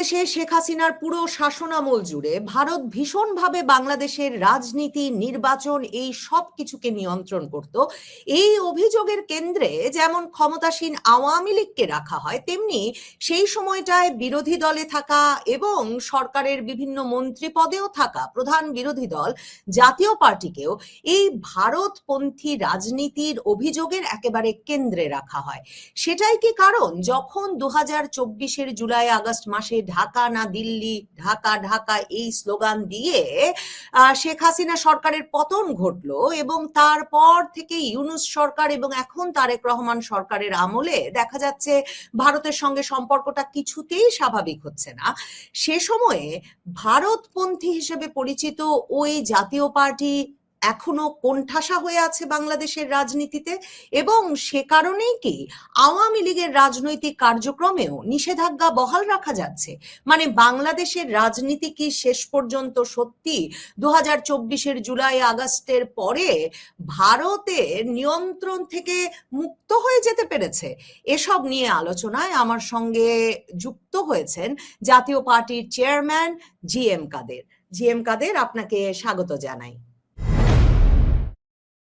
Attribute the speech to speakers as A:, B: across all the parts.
A: দেশে শেখ হাসিনার পুরো শাসনামল জুড়ে ভারত ভীষণভাবে বাংলাদেশের রাজনীতি, নির্বাচন এই সব কিছুকে নিয়ন্ত্রণ করত। এই অভিযোগের কেন্দ্রে যেমন ক্ষমতাসীন আওয়ামী লীগকে রাখা হয়, তেমনি সেই সময়টায় বিরোধী দলে থাকা এবং সরকারের বিভিন্ন মন্ত্রী পদেও থাকা প্রধান বিরোধী দল জাতীয় পার্টিকেও এই ভারতপন্থী রাজনীতির অভিযোগের একেবারে কেন্দ্রে রাখা হয়। সেটাই কি কারণ যখন 2024-এর জুলাই আগস্ট মাসে ঢাকা না দিল্লি, ঢাকা ঢাকা এই স্লোগান দিয়ে শেখ হাসিনা সরকারের পতন ঘটলো এবং তারপর থেকে ইউনূস সরকার এবং এখন তারেক রহমান সরকারের আমলে দেখা যাচ্ছে ভারতের সঙ্গে সম্পর্কটা কিছুতেই স্বাভাবিক হচ্ছে না। সে সময়ে ভারতপন্থী হিসেবে পরিচিত ওই জাতীয় পার্টি এখনো কোণঠাসা হয়ে আছে বাংলাদেশের রাজনীতিতে, এবং সে কারণেই কি আওয়ামী লীগের রাজনৈতিক কার্যক্রমেও নিষেধাজ্ঞা বহাল রাখা যাচ্ছে? মানে বাংলাদেশের রাজনীতি কি শেষ পর্যন্ত সত্যি 2024-এর জুলাই আগস্টের পরে ভারতের নিয়ন্ত্রণ থেকে মুক্ত হয়ে যেতে পেরেছে? এসব নিয়ে আলোচনায় আমার সঙ্গে যুক্ত হয়েছেন জাতীয় পার্টির চেয়ারম্যান জিএম কাদের। জিএম কাদের, আপনাকে স্বাগত জানাই।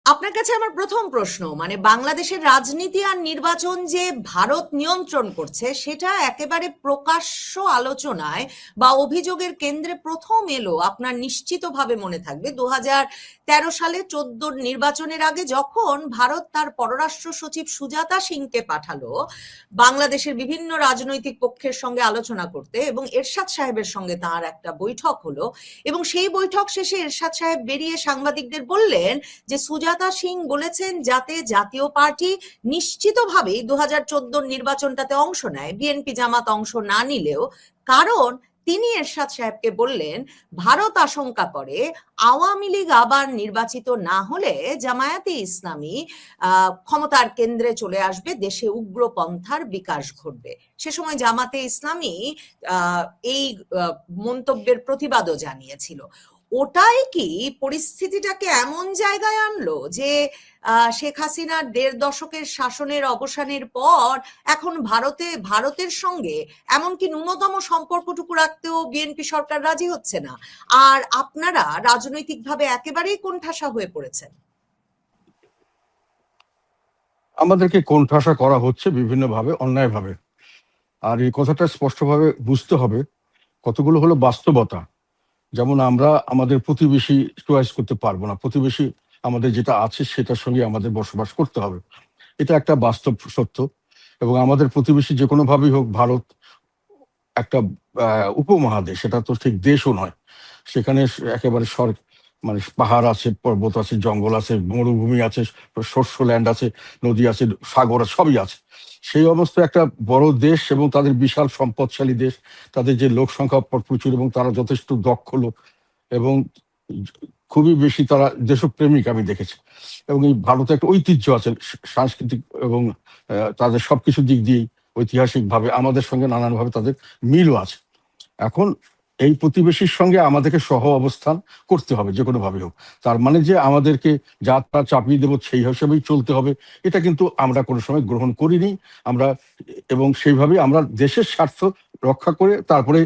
A: আপনার কাছে আমার প্রথম প্রশ্ন, মানে বাংলাদেশের রাজনীতি আর নির্বাচন যে ভারত নিয়ন্ত্রণ করছে সেটা একেবারে প্রকাশ্য আলোচনায় বা অভিযোগের কেন্দ্রে প্রথম এলো আপনার নিশ্চিতভাবে মনে থাকবে 2013 সালে 14 নির্বাচনের আগে, যখন ভারত তার পররাষ্ট্র সচিব সুজাতা সিংকে পাঠালো বাংলাদেশের বিভিন্ন রাজনৈতিক পক্ষের সঙ্গে আলোচনা করতে, এবং এরশাদ সাহেবের সঙ্গে তার একটা বৈঠক হলো এবং সেই বৈঠক শেষে এরশাদ সাহেব বেরিয়ে সাংবাদিকদের বললেন যে সুজাতা সিং বলেছেন যাতে জাতীয় পার্টি নিশ্চিতভাবেই 2014 নির্বাচনটাতে অংশ নেয়, বিএনপি জামাত অংশ না নিলেও, কারণ তিনি এরশাদ সাহেবকে বললেন ভারত আশঙ্কা করে আওয়ামী লীগ আবার নির্বাচিত না হলে জামায়াতে ইসলামী ক্ষমতার কেন্দ্রে চলে আসবে, দেশে উগ্রপন্থার বিকাশ ঘটবে। সে সময় জামাতে ইসলামী এই মন্তব্যের প্রতিবাদও জানিয়েছিল। ওটাই কি পরিস্থিতিটাকে এমন জায়গায় আনলো যে শেখ হাসিনার 1.5 দশকের শাসনের অবসানের পর এখন ভারতের সঙ্গে এমনকি ন্যূনতম সম্পর্কটুকু রাখতেও বিএনপি সরকার রাজি হচ্ছে না, আর আপনারা রাজনৈতিকভাবে একেবারেই কোণঠাসা হয়ে পড়েছেন?
B: আমাদেরকে কোণঠাসা করা হচ্ছে বিভিন্নভাবে, অন্যায়ভাবে। আর এই কথাটা স্পষ্টভাবে বুঝতে হবে, কতগুলো হলো বাস্তবতা। যেমন আমরা আমাদের প্রতিবেশী চয়েস করতে পারবো না, প্রতিবেশী আমাদের যেটা আছে সেটার সঙ্গে আমাদের বসবাস করতে হবে, এটা একটা বাস্তব সত্য। এবং আমাদের প্রতিবেশী যে কোনো ভাবেই হোক, ভারত একটা উপমহাদেশ, এটা তো ঠিক দেশও নয়। সেখানে একেবারে মানে পাহাড় আছে, পর্বত আছে, জঙ্গল আছে, মরুভূমি আছে, শস্য ল্যান্ড আছে, নদী আছে, সাগর আছে, সবই আছে। সেই অবস্থায় একটা বড় দেশ এবং তাদের বিশাল সম্পদশালী দেশ, তাদের যে লোক সংখ্যা প্রচুর এবং তারা যথেষ্ট দক্ষ লোক এবং খুবই বেশি তারা দেশপ্রেমিক আমি দেখেছি। এবং এই ভারতে একটা ঐতিহ্য আছে সাংস্কৃতিক এবং তাদের সবকিছু দিক দিয়েই ঐতিহাসিক ভাবে আমাদের সঙ্গে নানানভাবে তাদের মিলও আছে। এখন এই প্রতিবেশীর সঙ্গে আমাদেরকে সহ অবস্থান করতে হবে যে কোনো ভাবে হোক। তার মানে যে আমাদেরকে যাত্রা চাপিয়ে দেবো সেই হিসেবেই চলতে হবে, এটা কিন্তু আমরা কোনো সময় গ্রহণ করিনি আমরা। এবং সেইভাবে আমরা দেশের স্বার্থ রক্ষা করে তারপরে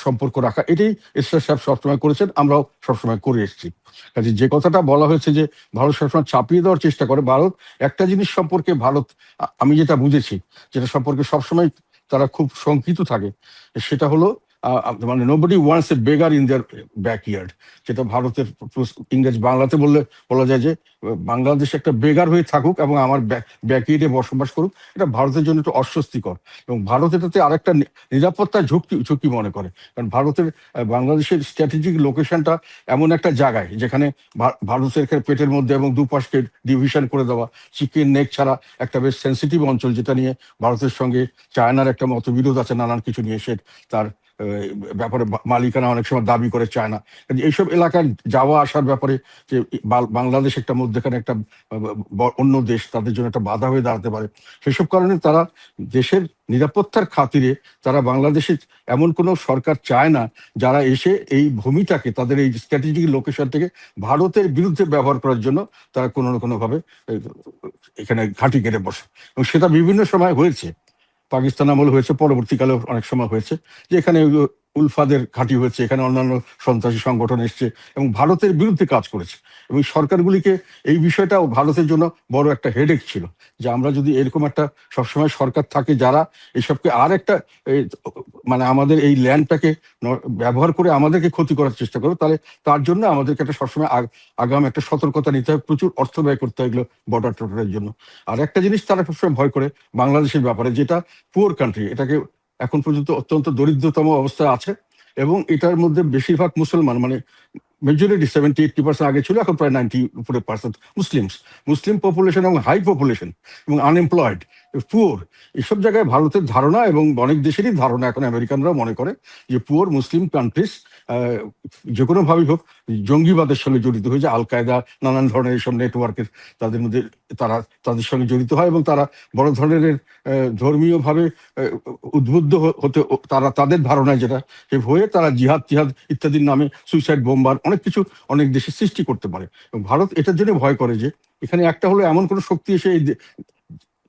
B: সম্পর্ক রাখা, এটাই এরশাদ সাহেব সবসময় করেছেন, আমরাও সবসময় করে এসেছি। কাজে যে কথাটা বলা হয়েছে যে ভারত সবসময় চাপিয়ে দেওয়ার চেষ্টা করে, ভারত একটা জিনিস সম্পর্কে, ভারত আমি যেটা বুঝেছি, যেটা সম্পর্কে সবসময় তারা খুব শঙ্কিত থাকে, সেটা হলো মানে nobody wants a বেগার in their backyard. যেটা ভারতের ইংরেজ বাংলাতে বলা যায় যে বাংলাদেশ একটা বেগার হয়ে থাকুক এবং আমার ব্যাকইয়ার্ডে বসবাস করুক, এটা ভারতের জন্য একটু অস্বস্তিকর। এবং ভারত এটাতে আরেকটা নিরাপত্তার ঝুঁকি মনে করে, কারণ ভারতের বাংলাদেশের স্ট্র্যাটেজিক লোকেশনটা এমন একটা জায়গায় যেখানে ভারতের পেটের মধ্যে এবং দুপাশকে ডিভিশন করে দেওয়া, চিকেন নেক ছাড়া একটা বেশ সেন্সিটিভ অঞ্চল, যেটা নিয়ে ভারতের সঙ্গে চায়নার একটা মতবিরোধ আছে নানান কিছু নিয়ে, সে তার ব্যাপারে মালিকানা অনেক সময় দাবি করে চায় না। এইসব এলাকার যাওয়া আসার ব্যাপারে যে বাংলাদেশ একটা মধ্যখানে একটা অন্য দেশ, তাদের জন্য একটা বাধা হয়ে দাঁড়াতে পারে। সেসব কারণে তারা দেশের নিরাপত্তার খাতিরে তারা বাংলাদেশে এমন কোনো সরকার চায় না যারা এসে এই ভূমিটাকে, তাদের এই স্ট্র্যাটেজিক লোকেশন থেকে ভারতের বিরুদ্ধে ব্যবহার করার জন্য তারা কোনো না কোনোভাবে এখানে ঘাঁটি কেটে বসে। এবং সেটা বিভিন্ন সময় হয়েছে। পাকিস্তান আমল হয়েছে, পরবর্তীকালে অনেক সময় হয়েছে যে এখানে উলফাদের ঘাঁটি হয়েছে, এখানে অন্যান্য সন্ত্রাসী সংগঠন এসছে এবং ভারতের বিরুদ্ধে কাজ করেছে। এবং সরকারগুলিকে এই বিষয়টা ভারতের জন্য বড় একটা হেডেক ছিল যে আমরা যদি এরকম একটা সবসময় সরকার থাকে যারা এইসবকে আর একটা মানে আমাদের এই ল্যান্ডটাকে ব্যবহার করে আমাদেরকে ক্ষতি করার চেষ্টা করবে, তাহলে তার জন্য আমাদেরকে একটা সবসময় আগাম একটা সতর্কতা নিতে হবে, প্রচুর অর্থ ব্যয় করতে হয় এগুলো বর্ডার টর্ডারের জন্য। আর একটা জিনিস তারা সবসময় ভয় করে বাংলাদেশের ব্যাপারে, যেটা পুয়ার কান্ট্রি, এটাকে এখন পর্যন্ত অত্যন্ত দরিদ্রতম অবস্থায় আছে এবং এটার মধ্যে বেশিরভাগ মুসলমান, মানে মেজরিটি 70-80% আগে ছিল, এখন প্রায় 90% মুসলিম পপুলেশন এবং হাই পপুলেশন এবং আনএমপ্লয়েড, পুয়ার। এসব জায়গায় ভারতের ধারণা এবং অনেক দেশেরই ধারণা, এখন আমেরিকানরাও মনে করে যে পুয়ার মুসলিম কান্ট্রিজ যে কোনো ভাবেই হোক জঙ্গিবাদের সঙ্গে জড়িত হয়েছে, আল কায়দা নানান ধরনের এইসব নেটওয়ার্কের তাদের মধ্যে তারা তাদের সঙ্গে জড়িত হয় এবং তারা বড় ধরনের ধর্মীয়ভাবে উদ্বুদ্ধ হতে, তারা তাদের ধারণায় যেটা হয়ে তারা জিহাদ টিহাদ ইত্যাদির নামে সুইসাইড বোম্বার অনেক কিছু অনেক দেশে সৃষ্টি করতে পারে। এবং ভারত এটার জন্য ভয় করে যে এখানে একটা হলো এমন কোনো শক্তি এসে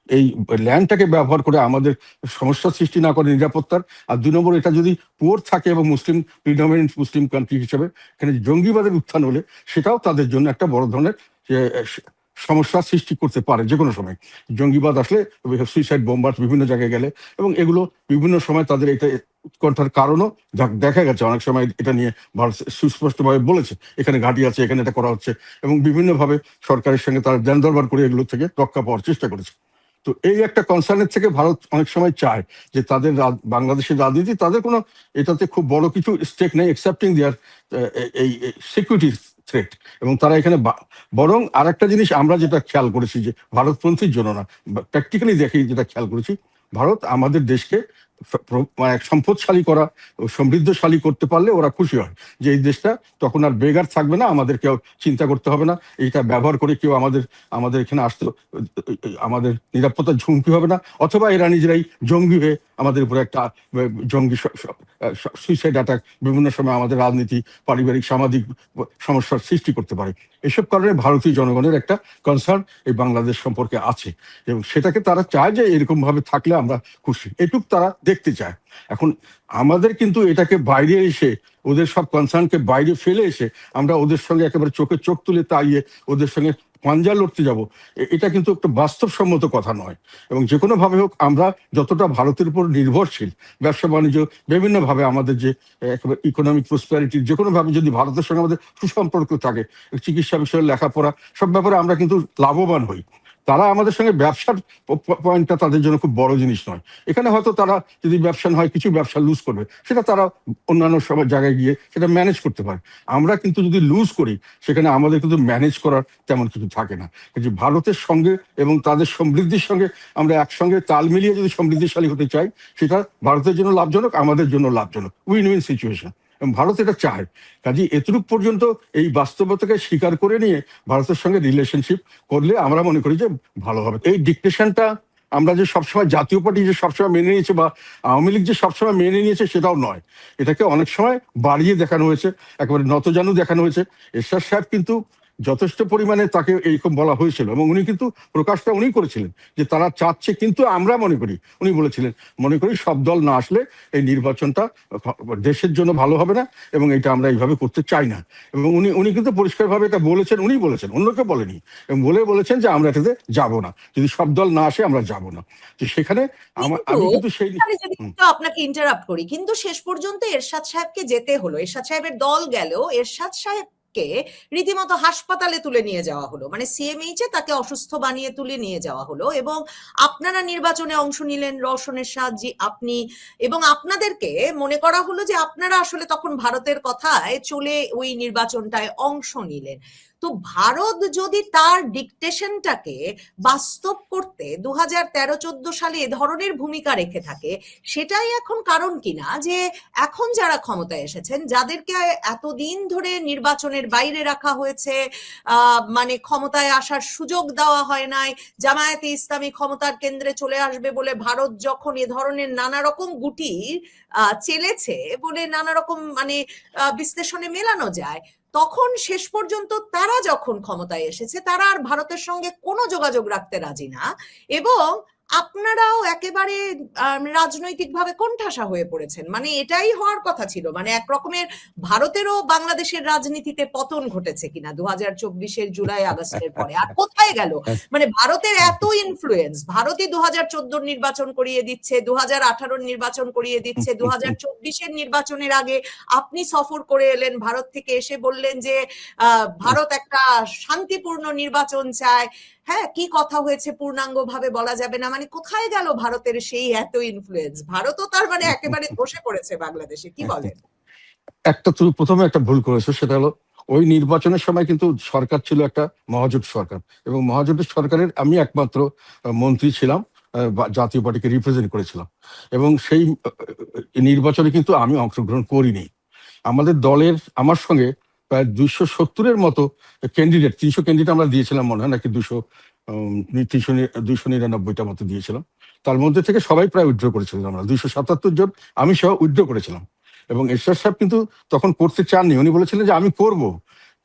B: এই ল্যান্ডটাকে ব্যবহার করে আমাদের সমস্যার সৃষ্টি না করে নিরাপত্তার। আর 2 নম্বর, এটা যদি পুয়ার থাকে এবং মুসলিম প্রিডমিনেন্ট মুসলিম কান্ট্রি হিসেবে এখানে জঙ্গিবাদের উত্থান হলে সেটাও তাদের জন্য একটা বড় ধরনের সমস্যার সৃষ্টি করতে পারে যে কোনো সময়। জঙ্গিবাদ আসলে সুইসাইড বোম্বার বিভিন্ন জায়গায় গেলে, এবং এগুলো বিভিন্ন সময় তাদের এটা উৎকণ্ঠার কারণও দেখা গেছে। অনেক সময় এটা নিয়ে ভারত সুস্পষ্টভাবে বলেছে এখানে ঘাঁটি আছে, এখানে এটা করা হচ্ছে, এবং বিভিন্নভাবে সরকারের সঙ্গে তারা ধ্যান দরবার করে এগুলো থেকে রক্ষা পাওয়ার চেষ্টা করেছে। তো এই একটা কনসার্নের থেকে ভারত অনেক সময় চায় যে তাদের বাংলাদেশের রাজনীতি, তাদের কোনো এটাতে খুব বড় কিছু স্টেক নেই এক্সেপ্টিং দেয়ার এই সিকিউরিটি থ্রেট। এবং তারা এখানে বরং আর একটা জিনিস আমরা যেটা খেয়াল করেছি যে ভারতপন্থীর জন্য না, প্র্যাকটিক্যালি দেখি যেটা খেয়াল করেছি, ভারত আমাদের দেশকে মানে সম্পদশালী করা, সমৃদ্ধশালী করতে পারলে ওরা খুশি হয় যে এই দেশটা তখন আর বেগার থাকবে না, আমাদের কেউ চিন্তা করতে হবে না, এইটা ব্যবহার করে কেউ আমাদের এখানে আসতে, আমাদের নিরাপত্তার ঝুঁকি হবে না, অথবা এরা নিজেরাই জঙ্গি হয়ে আমাদের উপরে একটা জঙ্গি সুইসাইড অ্যাটাক বিভিন্ন সময় আমাদের রাজনীতি, পারিবারিক সামাজিক সমস্যার সৃষ্টি করতে পারে। এসব কারণে ভারতীয় জনগণের একটা কনসার্ন এই বাংলাদেশ সম্পর্কে আছে এবং সেটাকে তারা চায় যে এরকম ভাবে থাকলে আমরা খুশি, এটুক তারা দেখতে চায়। এখন আমাদের কিন্তু এটাকে বাইরে এসে, ওদের সব কনসার্নকে বাইরে ফেলে এসে আমরা ওদের সঙ্গে একেবারে চোখে চোখ তুলে তাইয়ে ওদের সঙ্গে পাঞ্জা লড়তে যাব, এটা কিন্তু একটা বাস্তবসম্মত কথা নয়। এবং যে কোনো ভাবে হোক আমরা যতটা ভারতের উপর নির্ভরশীল, ব্যবসা বাণিজ্য বিভিন্নভাবে আমাদের যে একেবারে ইকোনমিক প্রসপ্যারিটির যে কোনো ভাবে যদি ভারতের সঙ্গে আমাদের সুসম্পর্ক থাকে, চিকিৎসা বিষয়ে লেখাপড়া সব ব্যাপারে আমরা কিন্তু লাভবান হই। তারা আমাদের সঙ্গে ব্যবসার পয়েন্টটা তাদের জন্য খুব বড় জিনিস নয়। এখানে হয়তো তারা যদি ব্যবসা হয় কিছু ব্যবসা লুজ করবে, সেটা তারা অন্যান্য সব জায়গায় গিয়ে সেটা ম্যানেজ করতে পারে। আমরা কিন্তু যদি লুজ করি সেখানে আমাদের কিন্তু ম্যানেজ করার তেমন কিছু থাকে না। যে ভারতের সঙ্গে এবং তাদের সমৃদ্ধির সঙ্গে আমরা একসঙ্গে তাল মিলিয়ে যদি সমৃদ্ধিশালী হতে চাই, সেটা ভারতের জন্য লাভজনক, আমাদের জন্য লাভজনক, উইন উইন সিচুয়েশন। এবং ভারত এটা চায়। কাজে এতটুক পর্যন্ত এই বাস্তবতাকে স্বীকার করে নিয়ে ভারতের সঙ্গে রিলেশনশিপ করলে আমরা মনে করি যে ভালো হবে। এই ডিকটেশনটা আমরা যে সবসময় জাতীয় পার্টি যে সবসময় মেনে নিয়েছে বা আওয়ামী লীগ যে সবসময় মেনে নিয়েছে সেটাও নয়, এটাকে অনেক সময় বাড়িয়ে দেখানো হয়েছে, একেবারে নতজানু দেখানো হয়েছে। এরশাদ সাহেব কিন্তু যথেষ্ট পরিমাণে তাকে এইরকম বলা হয়েছিল এবং উনি কিন্তু প্রকাশটা উনি করেছিলেন যে তারা চাচ্ছে, কিন্তু আমরা মনে করি, উনি বলেছিলেন মনে করি সব দল না আসলে এই নির্বাচনটা দেশের জন্য ভালো হবে না এবং এটা আমরা এইভাবে করতে চাই না। এবং উনি কিন্তু পরিষ্কারভাবে এটা বলেছেন, উনি বলেছেন, অন্যকে বলেনি, এবং বলেছেন যে আমরা এটাতে যাব না, যদি সব দল না আসে আমরা যাব না। তো সেখানে আমি কিন্তু সেই
A: আপনাকে ইন্টারাপ্ট করি, কিন্তু শেষ পর্যন্ত এরশাদ সাহেবকে যেতে হলো, এরশাদ সাহেবের দল গেল, এরশাদ সাহেব কে রীতিমতো হাসপাতালে তুলে নিয়ে যাওয়া হলো, মানে সিএমএইচ এ তাকে অসুস্থ বানিয়ে তুলে নিয়ে যাওয়া হলো। এবং আপনারা নির্বাচনে অংশ নিলেন, রওশন এরশাদ জি আপনি, এবং আপনাদেরকে মনে করা হলো যে আপনারা আসলে তখন ভারতের কথায় চলে ওই নির্বাচনটায় অংশ নিলেন। তো ভারত যদি তার ডিকটেশনটাকে বাস্তব করতে 2013-14 সালে এ ধরনের ভূমিকা রেখে থাকে, সেটাই এখন কারণ কিনা যে এখন যারা ক্ষমতায় এসেছেন, যাদেরকে এতদিন ধরে নির্বাচনের বাইরে রাখা হয়েছে, মানে ক্ষমতায় আসার সুযোগ দেওয়া হয় নাই, জামায়াতে ইসলামী ক্ষমতার কেন্দ্রে চলে আসবে বলে ভারত যখন এ ধরনের নানা রকম গুটি চেলেছে বলে নানা রকম মানে বিশ্লেষণে মেলানো যায়, তখন শেষ পর্যন্ত তারা যখন ক্ষমতায় এসেছে তারা আর ভারতের সঙ্গে কোনো যোগাযোগ রাখতে রাজি না। এবং আপনারাও একেবারে রাজনৈতিকভাবে কোণঠাসা হয়ে পড়েছেন, মানে এটাই হওয়ার কথা ছিল, মানে এক রকমের ভারতেরও বাংলাদেশের রাজনীতিতে পতন ঘটেছে কিনা 2024-এর জুলাই আগস্টের পরে। আর কোথায় গেল, মানে ভারতের এত ইনফ্লুয়েন্স, ভারতই 2014 নির্বাচন করিয়ে দিচ্ছে, 2018 নির্বাচন করিয়ে দিচ্ছে, 2024-এর নির্বাচনের আগে আপনি সফর করে এলেন, ভারত থেকে এসে বললেন যে ভারত একটা শান্তিপূর্ণ নির্বাচন চায়। হ্যাঁ, কি কথা হয়েছে পূর্ণাঙ্গ ভাবে বলা যাবে না, মানে কোথায় গেল ভারতের সেই এত ইনফ্লুয়েন্স? ভারতও তার মানে একেবারে বসে পড়েছে বাংলাদেশে, কি বলেন?
B: তুমি প্রথমে একটা ভুল করেছো, সেটা হলো ওই নির্বাচনের সময় কিন্তু সরকার ছিল একটা মহাজোট সরকার, এবং মহাজোটের সরকারের আমি একমাত্র মন্ত্রী ছিলাম, জাতীয় পার্টিকে রিপ্রেজেন্ট করেছিলাম, এবং সেই নির্বাচনে কিন্তু আমি অংশগ্রহণ করিনি। আমাদের দলের আমার সঙ্গে প্রায় 270-এর মতো ক্যান্ডিডেট, 300 ক্যান্ডিডেট আমরা দিয়েছিলাম মনে হয়, নাকি 299টা মতো দিয়েছিলাম। তার মধ্যে থেকে সবাই প্রায় উইথড্র করেছিলাম, আমরা 277 জন আমি সহ উইথড্র করেছিলাম। এবং এরশাদ সাহেব কিন্তু তখন করতে চাননি, উনি বলেছিলেন যে আমি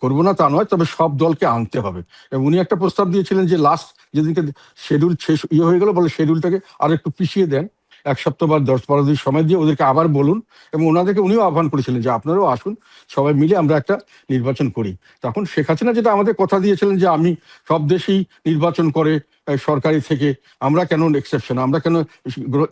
B: করব না তা নয়, তবে সব দলকে আনতে হবে। এবং উনি একটা প্রস্তাব দিয়েছিলেন যে লাস্ট যেদিনকে শিডিউল শেষ হয়ে গেল, বলে শিডিউলটাকে আর একটু পিছিয়ে দেন, 1 সপ্তাহ বা 10-12 দিন সময় দিয়ে ওদেরকে আবার বলুন। এবং ওনাদেরকে উনিও আহ্বান করেছিলেন যে আপনারাও আসুন, সবাই মিলে আমরা একটা নির্বাচন করি। তখন শেখ হাসিনা যেটা আমাদের কথা দিয়েছিলেন যে আমি সব দেশেই নির্বাচন করে সরকারি থেকে, আমরা কেন এক্সেপশন, আমরা কেন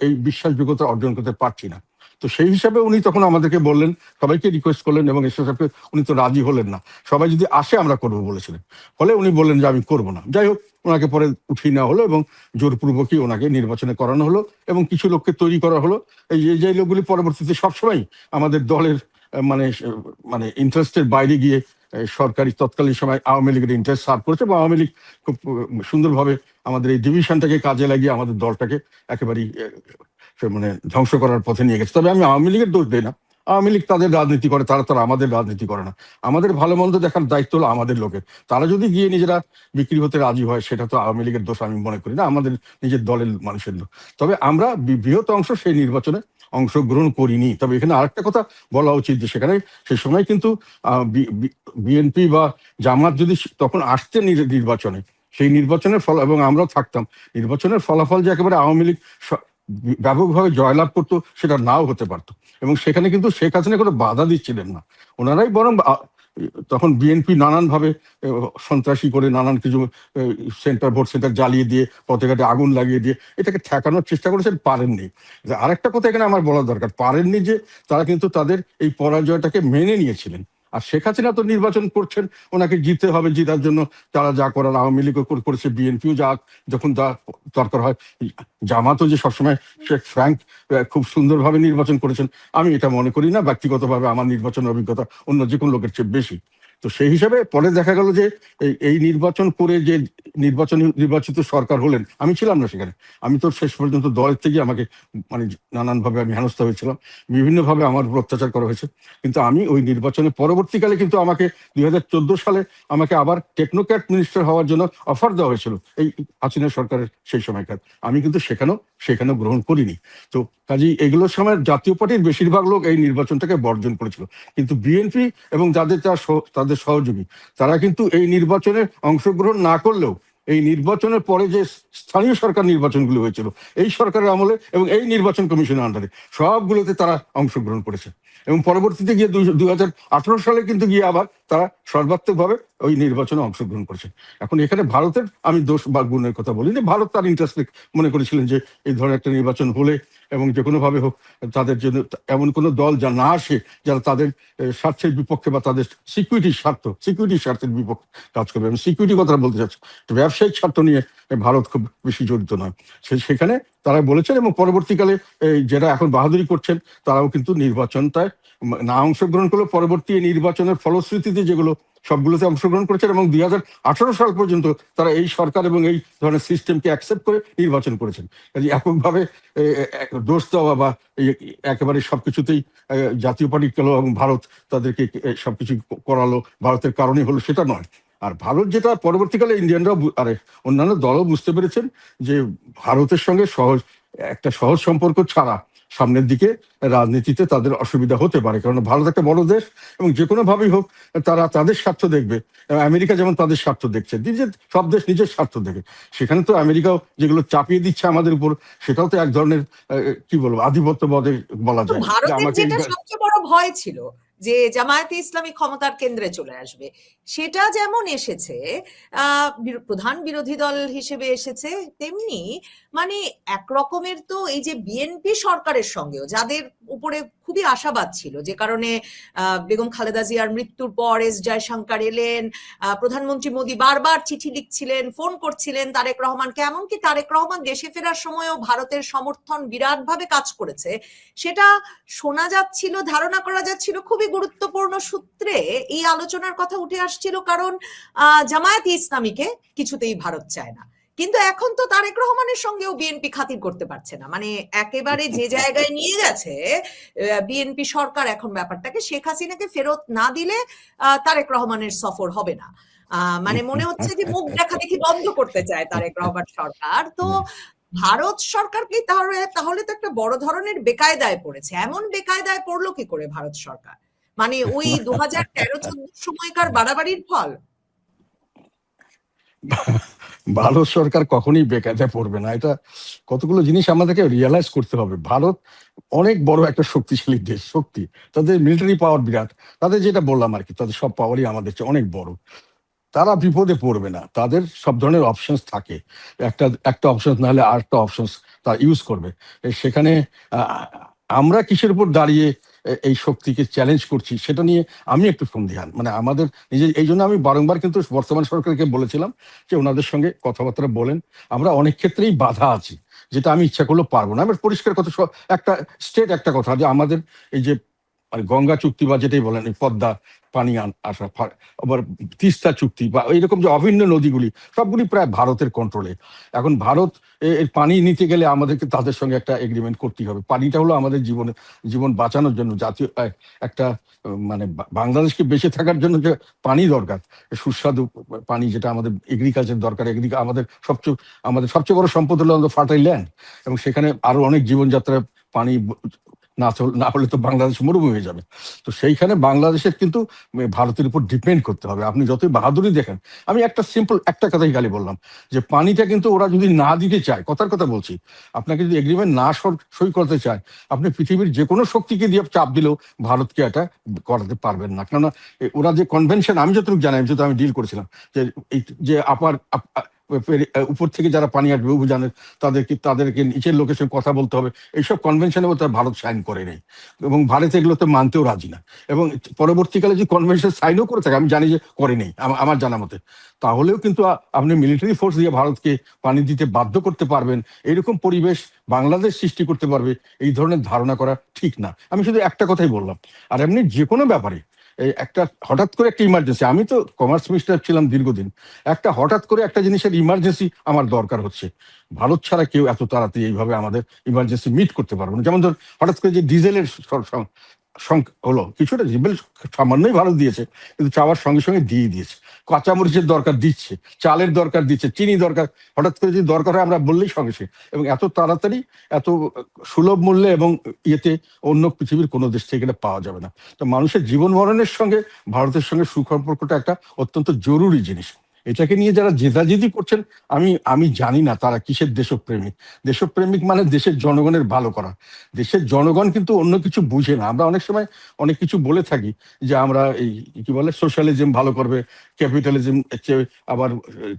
B: এই বিশ্বাসযোগ্যতা অর্জন করতে পারছি না। তো সেই হিসাবে উনি তখন আমাদেরকে বললেন, সবাইকে রিকোয়েস্ট করলেন, এবং এরশাদ সাহেবকে উনি তো রাজি হলেন না, সবাই যদি আসে আমরা করবো বলেছিলেন। ফলে উনি বললেন যে আমি করবো না। যাই হোক, ওনাকে পরে উঠিয়ে নেওয়া হলো এবং জোরপূর্বকই ওনাকে নির্বাচনে করানো হলো, এবং কিছু লোককে তৈরি করা হলো। এই যে লোকগুলি পরবর্তীতে সবসময় আমাদের দলের মানে মানে ইন্টারেস্টের বাইরে গিয়ে সরকারি তৎকালীন সময় আওয়ামী লীগের ইন্টারেস্ট সার্ভ করেছে, এবং আওয়ামী লীগ খুব সুন্দরভাবে আমাদের এই ডিভিশনটাকে কাজে লাগিয়ে আমাদের দলটাকে একেবারেই মানে ধ্বংস করার পথে নিয়ে গেছে। তবে আমি আওয়ামী লীগের দোষ দিই না, আওয়ামী লীগ তাদের রাজনীতি করে, তারা তো আমাদের রাজনীতি করে না। আমাদের ভালো মন্দ দেখার দায়িত্ব হলো আমাদের লোকের। তারা যদি গিয়ে নিজেরা বিক্রি হতে রাজি হয়, সেটা তো আওয়ামী লীগের দোষ আমি মনে করি না, আমাদের নিজের দলের মানুষের দোষ। তবে আমরা বৃহৎ অংশ সেই নির্বাচনে অংশগ্রহণ করিনি। তবে এখানে আরেকটা কথা বলা উচিত, যে সেখানে সে সময় কিন্তু বিএনপি বা জামাত যদি তখন আসতেন নির্বাচনে, সেই নির্বাচনের ফল, এবং আমরাও থাকতাম, নির্বাচনের ফলাফল যে একেবারে আওয়ামী লীগ ব্যাপকভাবে জয়লাভ করতো সেটা নাও হতে পারতো। এবং সেখানে কিন্তু শেখ হাসিনা কোনো বাধা দিচ্ছিলেন না, ওনারাই বরং তখন বিএনপি নানান ভাবে সন্ত্রাসী করে নানান কিছু ভোট সেন্টার জ্বালিয়ে দিয়ে, পথেঘাটে আগুন লাগিয়ে দিয়ে এটাকে ঠেকানোর চেষ্টা করেছেন, পারেননি। আরেকটা কথা এখানে আমার বলা দরকার, পারেননি যে তারা কিন্তু তাদের এই পরাজয়টাকে মেনে নিয়েছিলেন। আর শেখ হাসিনা তো নির্বাচন করছেন, ওনাকে জিততে হবে, জিতার জন্য তারা যা করার আওয়ামী লীগও করেছে, বিএনপিও যা যখন যা দরকার হয়, জামাতও যে সবসময় শেখ ফ্র্যাঙ্ক খুব সুন্দরভাবে নির্বাচন করেছেন, আমি এটা মনে করি না। ব্যক্তিগতভাবে আমার নির্বাচনের অভিজ্ঞতা অন্য যে কোনো লোকের চেয়ে বেশি। তো সেই হিসাবে পরে দেখা গেল যে এই নির্বাচন করে যে নির্বাচিত সরকার হলেন, আমি ছিলাম না সেখানে, আমি তো শেষ পর্যন্ত দলের থেকে আমাকে মানে নানানভাবে আমি হেনস্থা হয়েছিলাম, বিভিন্নভাবে আমার উপর অত্যাচার করা হয়েছে। কিন্তু আমি ওই নির্বাচনের পরবর্তীকালে কিন্তু আমাকে 2014 সালে আমাকে আবার টেকনোক্র্যাট মিনিস্টার হওয়ার জন্য অফার দেওয়া হয়েছিল এই হাসিনা সরকারের সেই সময়কার, আমি কিন্তু সেখানেও গ্রহণ করিনি। তো কাজেই এগুলোর সময় জাতীয় পার্টির বেশিরভাগ লোক এই নির্বাচনটাকে বর্জন করেছিল, কিন্তু বিএনপি এবং তাদের সহযোগী তারা কিন্তু এই নির্বাচনে অংশগ্রহণ না করলেও এই নির্বাচনের পরে যে স্থানীয় সরকার নির্বাচনগুলো হয়েছিল এই সরকারের আমলে এবং এই নির্বাচন কমিশনের আন্ডারে, সবগুলোতে তারা অংশগ্রহণ করেছে। এবং পরবর্তীতে গিয়ে 2018 সালে কিন্তু গিয়ে আবার তারা সর্বাত্মকভাবে ওই নির্বাচনে অংশগ্রহণ করেছে। এখন এখানে ভারতের আমি দোষ বা গুণের কথা বলি না, ভারত তার ইন্টারেস্ট মনে করেছিলেন যে এই ধরনের একটা নির্বাচন হলে এবং যে কোনো ভাবে হোক তাদের জন্য এমন কোনো দল যা না আসে যারা তাদের স্বার্থের বিপক্ষে বা তাদের সিকিউরিটির স্বার্থের বিপক্ষে কাজ করবে। আমি সিকিউরিটি কথা বলতে চাচ্ছি, ব্যবসায়িক স্বার্থ নিয়ে ভারত খুব বেশি জড়িত নয়। সেখানে তারা বলেছেন, এবং পরবর্তীকালে যারা এখন বাহাদুরি করছেন তারাও কিন্তু নির্বাচনটায় না অংশগ্রহণ করলে পরবর্তী নির্বাচনের ফলশ্রুতিতে যেগুলো সবগুলোতে অংশগ্রহণ করেছেন, এবং 2018 সাল পর্যন্ত তারা এই সরকার এবং এই ধরনের সিস্টেমকে অ্যাকসেপ্ট করে নির্বাচন করেছেন। কাজে এককভাবে দোষ দেওয়া বা একেবারে সবকিছুতেই জাতীয় পার্টি গেল এবং ভারত তাদেরকে সবকিছু করালো, ভারতের কারণে হলো, সেটা নয়। আর ভারত যেটা পরবর্তীকালে ইন্ডিয়ানরাও অন্যান্য দলও বুঝতে পেরেছেন যে ভারতের সঙ্গে একটা সহজ সম্পর্ক ছাড়া সামনের দিকে রাজনীতিতে তাদের অসুবিধা হতে পারে, কারণ ভারত একটা বড় দেশ এবং যে কোনো ভাবেই হোক তারা তাদের স্বার্থ দেখবে। আমেরিকা যেমন তাদের স্বার্থ দেখছে, নিজের সব দেশ নিজের স্বার্থ দেখে। সেখানে তো আমেরিকাও যেগুলো চাপিয়ে দিচ্ছে আমাদের উপর, সেটাও তো এক ধরনের কি বলবো আধিপত্যবাদে বলা
A: তো
B: যায়, যে
A: ভারতের
B: আমাকে
A: যেটা সবচেয়ে বড় ভয় ছিল যে জামায়াতে ইসলামী ক্ষমতার কেন্দ্রে চলে আসবে, সেটা যেমন এসেছে, প্রধান বিরোধী দল হিসেবে এসেছে, তেমনি মানে একরকমের তো এই যে বিএনপি সরকারের সঙ্গেও যাদের উপরে খুবই আশাবাদ ছিল, যে কারণে বেগম খালেদা জিয়ার মৃত্যুর পর এস জয়শঙ্কর এলেন, প্রধানমন্ত্রী মোদী বারবার চিঠি লিখছিলেন, ফোন করছিলেন তারেক রহমানকে, এমনকি তারেক রহমান দেশে ফেরার সময়ও ভারতের সমর্থন বিরাটভাবে কাজ করেছে, সেটা শোনা যাচ্ছিল, ধারণা করা যাচ্ছিল। খুবই গুরুত্বপূর্ণ সূত্রে এই আলোচনার কথা উঠে আসছিল, কারণ জামায়াতে ইসলামীকে কিছুতেই ভারত চায় না। কিন্তু এখন তো তারেক রহমানের সঙ্গেও বিএনপি খাতির করতে পারছে না, মানে একেবারে যে জায়গায় নিয়ে গেছে বিএনপি সরকার এখন ব্যাপারটাকে, শেখ হাসিনাকে ফেরত না দিলে তারেক রহমানের সফর হবে না। মানে মনে হচ্ছে যে মুখ দেখা দেখি বন্ধ করতে চায় তারেক রহমান সরকার। তো ভারত সরকার কি তাহলে তাহলে তো একটা বড় ধরনের বেকায়দায় পড়েছে। এমন বেকায়দায় পড়লো কি করে ভারত সরকার? মানে ওই 2013-14 সময়কার বাড়াবাড়ির ফল?
B: ভারত সরকার কখনোই বেকায়দায় পড়বে না, এটা কতগুলো জিনিস আমাদেরকে রিয়েলাইজ করতে হবে। ভারত অনেক বড় একটা শক্তিশালী দেশ, শক্তি, তাদের মিলিটারি পাওয়ার বিরাট, তাদের যেটা বললাম আর কি, তাদের সব পাওয়ারই আমাদের চেয়ে অনেক বড়। তারা বিপদে পড়বে না, তাদের সব ধরনের অপশনস থাকে, একটা একটা অপশন না হলে আরেকটা অপশনস তারা ইউজ করবে। সেখানে আহ, আমরা কিসের উপর দাঁড়িয়ে এই শক্তিকে চ্যালেঞ্জ করছি সেটা নিয়ে আমি একটু সন্দিহান। মানে আমাদের নিজে, এই জন্য আমি বারংবার কিন্তু বর্তমান সরকারকে বলেছিলাম যে ওনাদের সঙ্গে কথাবার্তা বলেন, আমরা অনেক ক্ষেত্রেই বাধা আছি, যেটা আমি ইচ্ছা করলেও পারবো না। আমার পরিষ্কার কথা, একটা স্টেট একটা কথা, যে আমাদের এই যে মানে গঙ্গা চুক্তি বা যেটাই বলেন এই পদ্মা পানি আসা, আবার তিস্তা চুক্তি বা এইরকম যে অভিন্ন নদীগুলি, সবগুলি প্রায় ভারতের কন্ট্রোলে। এখন ভারত এর পানি নিতে গেলে আমাদেরকে তাদের সঙ্গে একটা এগ্রিমেন্ট করতেই হবে। পানিটা হলো আমাদের জীবন বাঁচানোর জন্য জাতীয় একটা মানে বাংলাদেশকে বেঁচে থাকার জন্য যে পানি দরকার, সুস্বাদু পানি, যেটা আমাদের এগ্রিকালচার দরকার। আমাদের সবচেয়ে বড় সম্পদ হলো আমাদের ফার্টাইল ল্যান্ড, এবং সেখানে আরো অনেক জীবনযাত্রায় পানি না হলে তো বাংলাদেশ মরুভূমি হয়ে যাবে। তো সেইখানে বাংলাদেশের কিন্তু ভারতের উপর ডিপেন্ড করতে হবে। আপনি যতই বাহাদুরি দেখেন, আমি একটা সিম্পল একটা কথাই খালি বললাম, যে পানিটা কিন্তু ওরা যদি না দিতে চায়, কথার কথা বলছি, আপনাকে যদি এগ্রিমেন্ট না সই করতে চায়, আপনি পৃথিবীর যে কোনো শক্তিকে দিয়ে চাপ দিলেও ভারতকে এটা করাতে পারবেন না। কেননা ওরা যে কনভেনশন, আমি যতটুকু জানি, যেহেতু আমি ডিল করেছিলাম, যে এই যে উপর থেকে যারা পানি আসবে অভিযানের, তাদেরকে নিচের লোকের সঙ্গে কথা বলতে হবে, এইসব কনভেনশনে ভারত সাইন করে নেই, এবং ভারত এগুলোতে মানতেও রাজি না। এবং পরবর্তীকালে যে কনভেনশন সাইনও করে থাকে, আমি জানি যে করে নেই আমার জানা মতে, তাহলেও কিন্তু আপনি মিলিটারি ফোর্স দিয়ে ভারতকে পানি দিতে বাধ্য করতে পারবেন, এরকম পরিবেশ বাংলাদেশ সৃষ্টি করতে পারবে, এই ধরনের ধারণা করা ঠিক না। আমি শুধু একটা কথাই বললাম। আর এমনি যে কোনো ব্যাপারে এই একটা হঠাৎ করে একটা ইমার্জেন্সি, আমি তো কমার্স মিনিস্টার ছিলাম দীর্ঘদিন, একটা হঠাৎ করে একটা জিনিসের ইমার্জেন্সি আমার দরকার হচ্ছে, ভারত ছাড়া কেউ এত তাড়াতাড়ি এইভাবে আমাদের ইমার্জেন্সি মিট করতে পারবে না। যেমন ধর হঠাৎ করে যে ডিজেলের হলো, কিছুটা ডিজেল সামান্যই ভারত দিয়েছে, কিন্তু চাওয়ার সঙ্গে সঙ্গে দিয়ে দিয়েছে। কাঁচামরিচের দরকার দিচ্ছে, চালের দরকার দিচ্ছে, চিনি দরকার, হঠাৎ করে যদি দরকার হয় আমরা বললেই সঙ্গে সঙ্গে, এবং এত তাড়াতাড়ি এত সুলভ মূল্যে এবং ইয়েতে অন্য পৃথিবীর কোনো দেশ থেকে এটা পাওয়া যাবে না। তো মানুষের জীবন মরণের সঙ্গে ভারতের সঙ্গে সুসম্পর্কটা একটা অত্যন্ত জরুরি জিনিস। এটাকে নিয়ে যারা জেদাজেদি করছেন, আমি জানি না তারা কিসের দেশপ্রেমিক। দেশপ্রেমিক মানে দেশের জনগণের ভালো করা। দেশের জনগণ কিন্তু অন্য কিছু বুঝে না। আমরা অনেক সময় অনেক কিছু বলে থাকি, যে আমরা এই কি বলে সোশ্যালিজম ভালো করবে, ক্যাপিটালিজম, আবার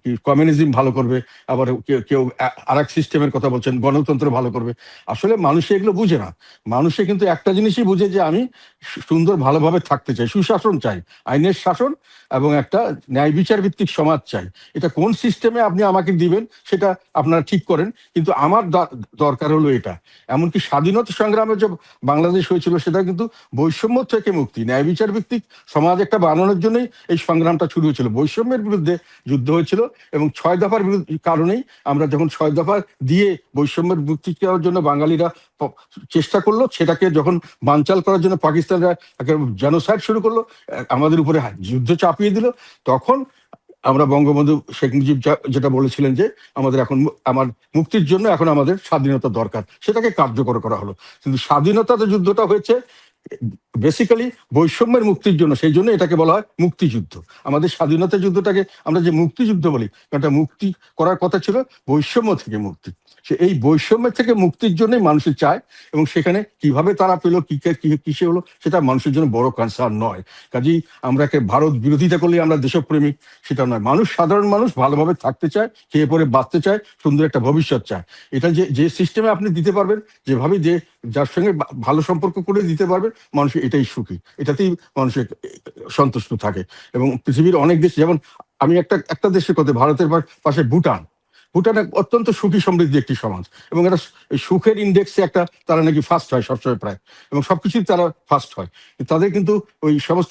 B: কি কমিউনিজম ভালো করবে, আবার কেউ আর এক সিস্টেমের কথা বলছেন, গণতন্ত্র ভালো করবে। আসলে মানুষে এগুলো বুঝে না। মানুষে কিন্তু একটা জিনিসই বুঝে, যে আমি সুন্দর ভালোভাবে থাকতে চাই, সুশাসন চাই, আইনের শাসন, এবং একটা ন্যায় বিচার ভিত্তিক সমাজ চাই। এটা কোন সিস্টেমে আপনি আমাকে দিবেন সেটা আপনারা ঠিক করেন, কিন্তু আমার দরকার হলো এটা। এমনকি স্বাধীনতা সংগ্রামে যে বাংলাদেশ হয়েছিল, সেটা কিন্তু বৈষম্য থেকে মুক্তি, ন্যায় বিচার ভিত্তিক সমাজ একটা বানানোর জন্যই এই সংগ্রামটা শুরু হয়েছিল। বৈষম্যের বিরুদ্ধে যুদ্ধ হয়েছিল, এবং 6 দফার কারণেই আমরা যখন 6 দফা দিয়ে বৈষম্যের মুক্তি দেওয়ার জন্য বাঙালিরা চেষ্টা করলো, সেটাকে যখন বানচাল করার জন্য পাকিস্তানরা জেনোসাইড শুরু করলো, আমাদের উপরে যুদ্ধ চাপিয়ে দিল, তখন আমরা বঙ্গবন্ধু শেখ মুজিব যেটা বলেছিলেন যে আমাদের এখন আমার মুক্তির জন্য এখন আমাদের স্বাধীনতা দরকার, সেটাকে কার্যকর করা হলো। কিন্তু স্বাধীনতার যুদ্ধটা হয়েছে বেসিক্যালি বৈষম্যের মুক্তির জন্য, সেই জন্য এটাকে বলা হয় মুক্তিযুদ্ধ। আমাদের স্বাধীনতা যুদ্ধটাকে আমরা যে মুক্তিযুদ্ধ বলি, এটা মুক্তি করার কথা ছিল বৈষম্য থেকে মুক্তি। সে এই বৈষম্যের থেকে মুক্তির জন্যই মানুষের চায়, এবং সেখানে কিভাবে তারা পেলো, কিসে হলো, সেটা মানুষের জন্য বড় কনসার্ন নয়। কাজেই আমরা ভারত বিরোধিতা করলে আমরা দেশপ্রেমিক সেটা নয়। মানুষ, সাধারণ মানুষ ভালোভাবে থাকতে চায়, খেয়ে পরে বাঁচতে চায়, সুন্দর একটা ভবিষ্যৎ চায়। এটা যে যে সিস্টেমে আপনি দিতে পারবেন, যেভাবে যে যার সঙ্গে ভালো সম্পর্ক করে দিতে পারবেন, মানুষ এটাই সুখী, এটাতেই মানুষের সন্তুষ্ট থাকে। এবং পৃথিবীর অনেক দেশ, যেমন আমি একটা দেশের কথা, ভারতের পাশে ভুটান। ভুটান অত্যন্ত সুখী সমৃদ্ধি একটি সমাজ, এবং এটা সুখের ইন্ডেক্সে তারা নাকি ফার্স্ট হয় সবসময় প্রায়, এবং সবকিছুই তারা ফার্স্ট হয়। তাদের কিন্তু ওই সমস্ত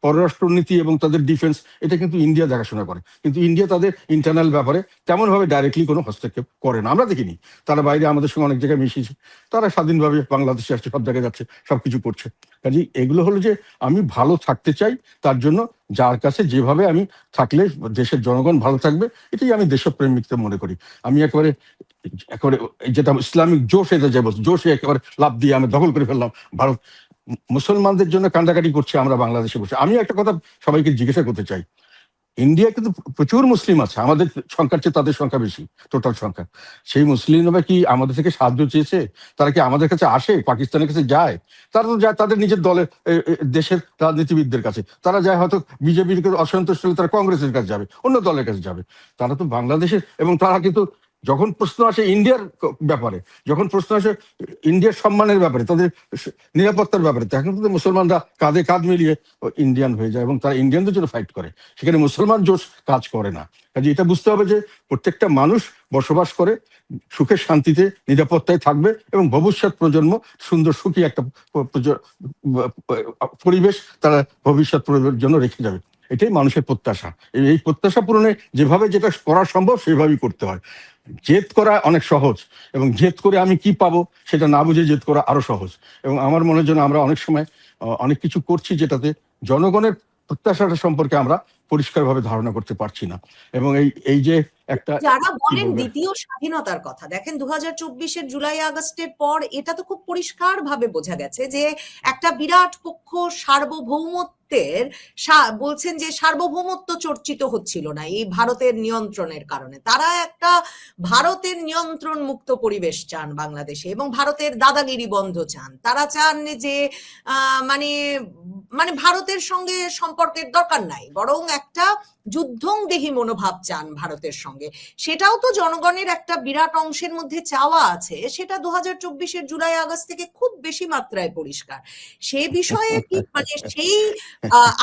B: পররাষ্ট্রনীতি এবং তাদের ডিফেন্স, এটা কিন্তু ইন্ডিয়া দেখাশোনা করে, কিন্তু ইন্ডিয়া তাদের ইন্টারনাল ব্যাপারে তেমন ভাবে ডাইরেক্টলি কোনো হস্তক্ষেপ করে না। আমরা দেখিনি, তারা বাইরে আমাদের সঙ্গে অনেক জায়গায় মিশিয়েছে, তারা স্বাধীনভাবে বাংলাদেশে আসছে, সব জায়গায় যাচ্ছে, সবকিছু করছে। কাজে এগুলো হলো যে আমি ভালো থাকতে চাই, তার জন্য যার কাছে যেভাবে আমি থাকলে দেশের জনগণ ভালো থাকবে, এটাই আমি দেশপ্রেমিকতা মনে করি। আমি একেবারে একেবারে যেটা ইসলামিক জোশ, এটা যে জোশে একেবারে লাভ দিয়ে আমি দখল করে ফেললাম ভারত, মুসলমানদের জন্য কান্দাকাটি করছে, আমরা বাংলাদেশে বসে। আমি একটা কথা সবাইকে জিজ্ঞাসা করতে চাই, ইন্ডিয়া কিন্তু প্রচুর মুসলিম আছে, আমাদের সংখ্যার চেয়ে তাদের সংখ্যা বেশি, টোটাল সংখ্যা। সেই মুসলিমরা কি আমাদের থেকে সাহায্য চেয়েছে? তারা কি আমাদের কাছে আসে, পাকিস্তানের কাছে যায়? তারা তো যায় তাদের নিজের দলের দেশের রাজনীতিবিদদের কাছে, তারা যায় হয়তো বিজেপির অসন্তুষ্ট হলে তারা কংগ্রেসের কাছে যাবে, অন্য দলের কাছে যাবে। তারা তো বাংলাদেশের, এবং তারা কিন্তু যখন প্রশ্ন আসে ইন্ডিয়ার ব্যাপারে, যখন প্রশ্ন আসে ইন্ডিয়ার সম্মানের ব্যাপারে, তাদের নিরাপত্তার ব্যাপারে, তখন কিন্তু মুসলমানরা কাঁধে কাঁধ মিলিয়ে ইন্ডিয়ান হয়ে যায়, এবং তারা ইন্ডিয়ানদের জন্য ফাইট করে। সেখানে মুসলমান জোশ কাজ করে না। কাজে এটা বুঝতে হবে যে প্রত্যেকটা মানুষ বসবাস করে সুখে শান্তিতে নিরাপত্তায় থাকবে, এবং ভবিষ্যৎ প্রজন্ম সুন্দর সুখী একটা পরিবেশ তারা ভবিষ্যৎ প্রজন্মের জন্য রেখে যাবে। এটাই মানুষের প্রত্যাশা। এই প্রত্যাশা পূরণে যেভাবে যেটা করা সম্ভব সেভাবেই করতে হয়। জেদ করা অনেক সহজ, এবং জেদ করে আমি কি পাবো সেটা না বুঝে জেদ করা আরো সহজ। এবং আমার মনে হয় আমরা অনেক সময় অনেক কিছু করছি যেটাতে জনগণের প্রত্যাশাটা সম্পর্কে আমরা পরিষ্কারভাবে ধারণা করতে পারছি না। এবং এই যে একটা
A: যারা বলেন দ্বিতীয় স্বাধীনতার কথা, দেখেন 2024-এর জুলাই আগস্টের পর এটা তো খুব পরিষ্কার ভাবে বোঝা গেছে যে একটা বিরাট পক্ষ সার্বভৌমত্বের বলছেন যে সার্বভৌমত্ব চর্চিত হচ্ছিল না এই ভারতের নিয়ন্ত্রণের কারণে। তারা একটা ভারতের নিয়ন্ত্রণ মুক্ত পরিবেশ চান বাংলাদেশে, এবং ভারতের দাদাগিরি বন্ধ চান। তারা চান যে মানে মানে ভারতের সঙ্গে সম্পর্কের দরকার নাই, বরং একটা যুদ্ধংদেহী মনোভাব চান ভারতের সঙ্গে। সেটাও তো জনগণের একটা বিরাট অংশের মধ্যে চাওয়া আছে, সেটা 2024-এর জুলাই আগস্ট থেকে খুব বেশি মাত্রায় পরিষ্কার। সে বিষয়ে কি মানে সেই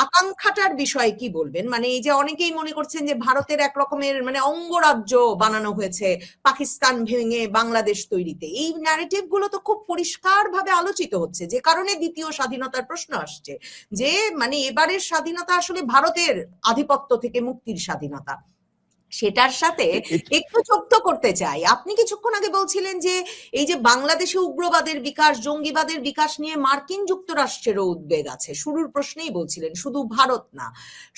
A: আকাঙ্ক্ষাটার বিষয়ে কি বলবেন? মানে এই যে অনেকেই মনে করছেন যে ভারতের এক রকমের মানে অঙ্গরাজ্য বানানো হয়েছে পাকিস্তান ভেঙে বাংলাদেশ তৈরিতে, এই ন্যারেটিভ গুলো তো খুব পরিষ্কার ভাবে আলোচিত হচ্ছে, যে কারণে দ্বিতীয় স্বাধীনতার প্রশ্ন আসছে যে মানে এবারের স্বাধীনতা আসলে ভারতের আধিপত্য থেকে মুক্তির স্বাধীনতা। সেটার সাথে একটু যুক্ত করতে চাই, আপনি কিছুক্ষণ আগে বলছিলেন যে এই যে বাংলাদেশে উগ্রবাদের বিকাশ, জঙ্গিবাদের বিকাশ নিয়ে মার্কিন যুক্তরাষ্ট্রেরও উদ্বেগ আছে। শুরুর প্রশ্নেই বলছিলেন শুধু ভারত না,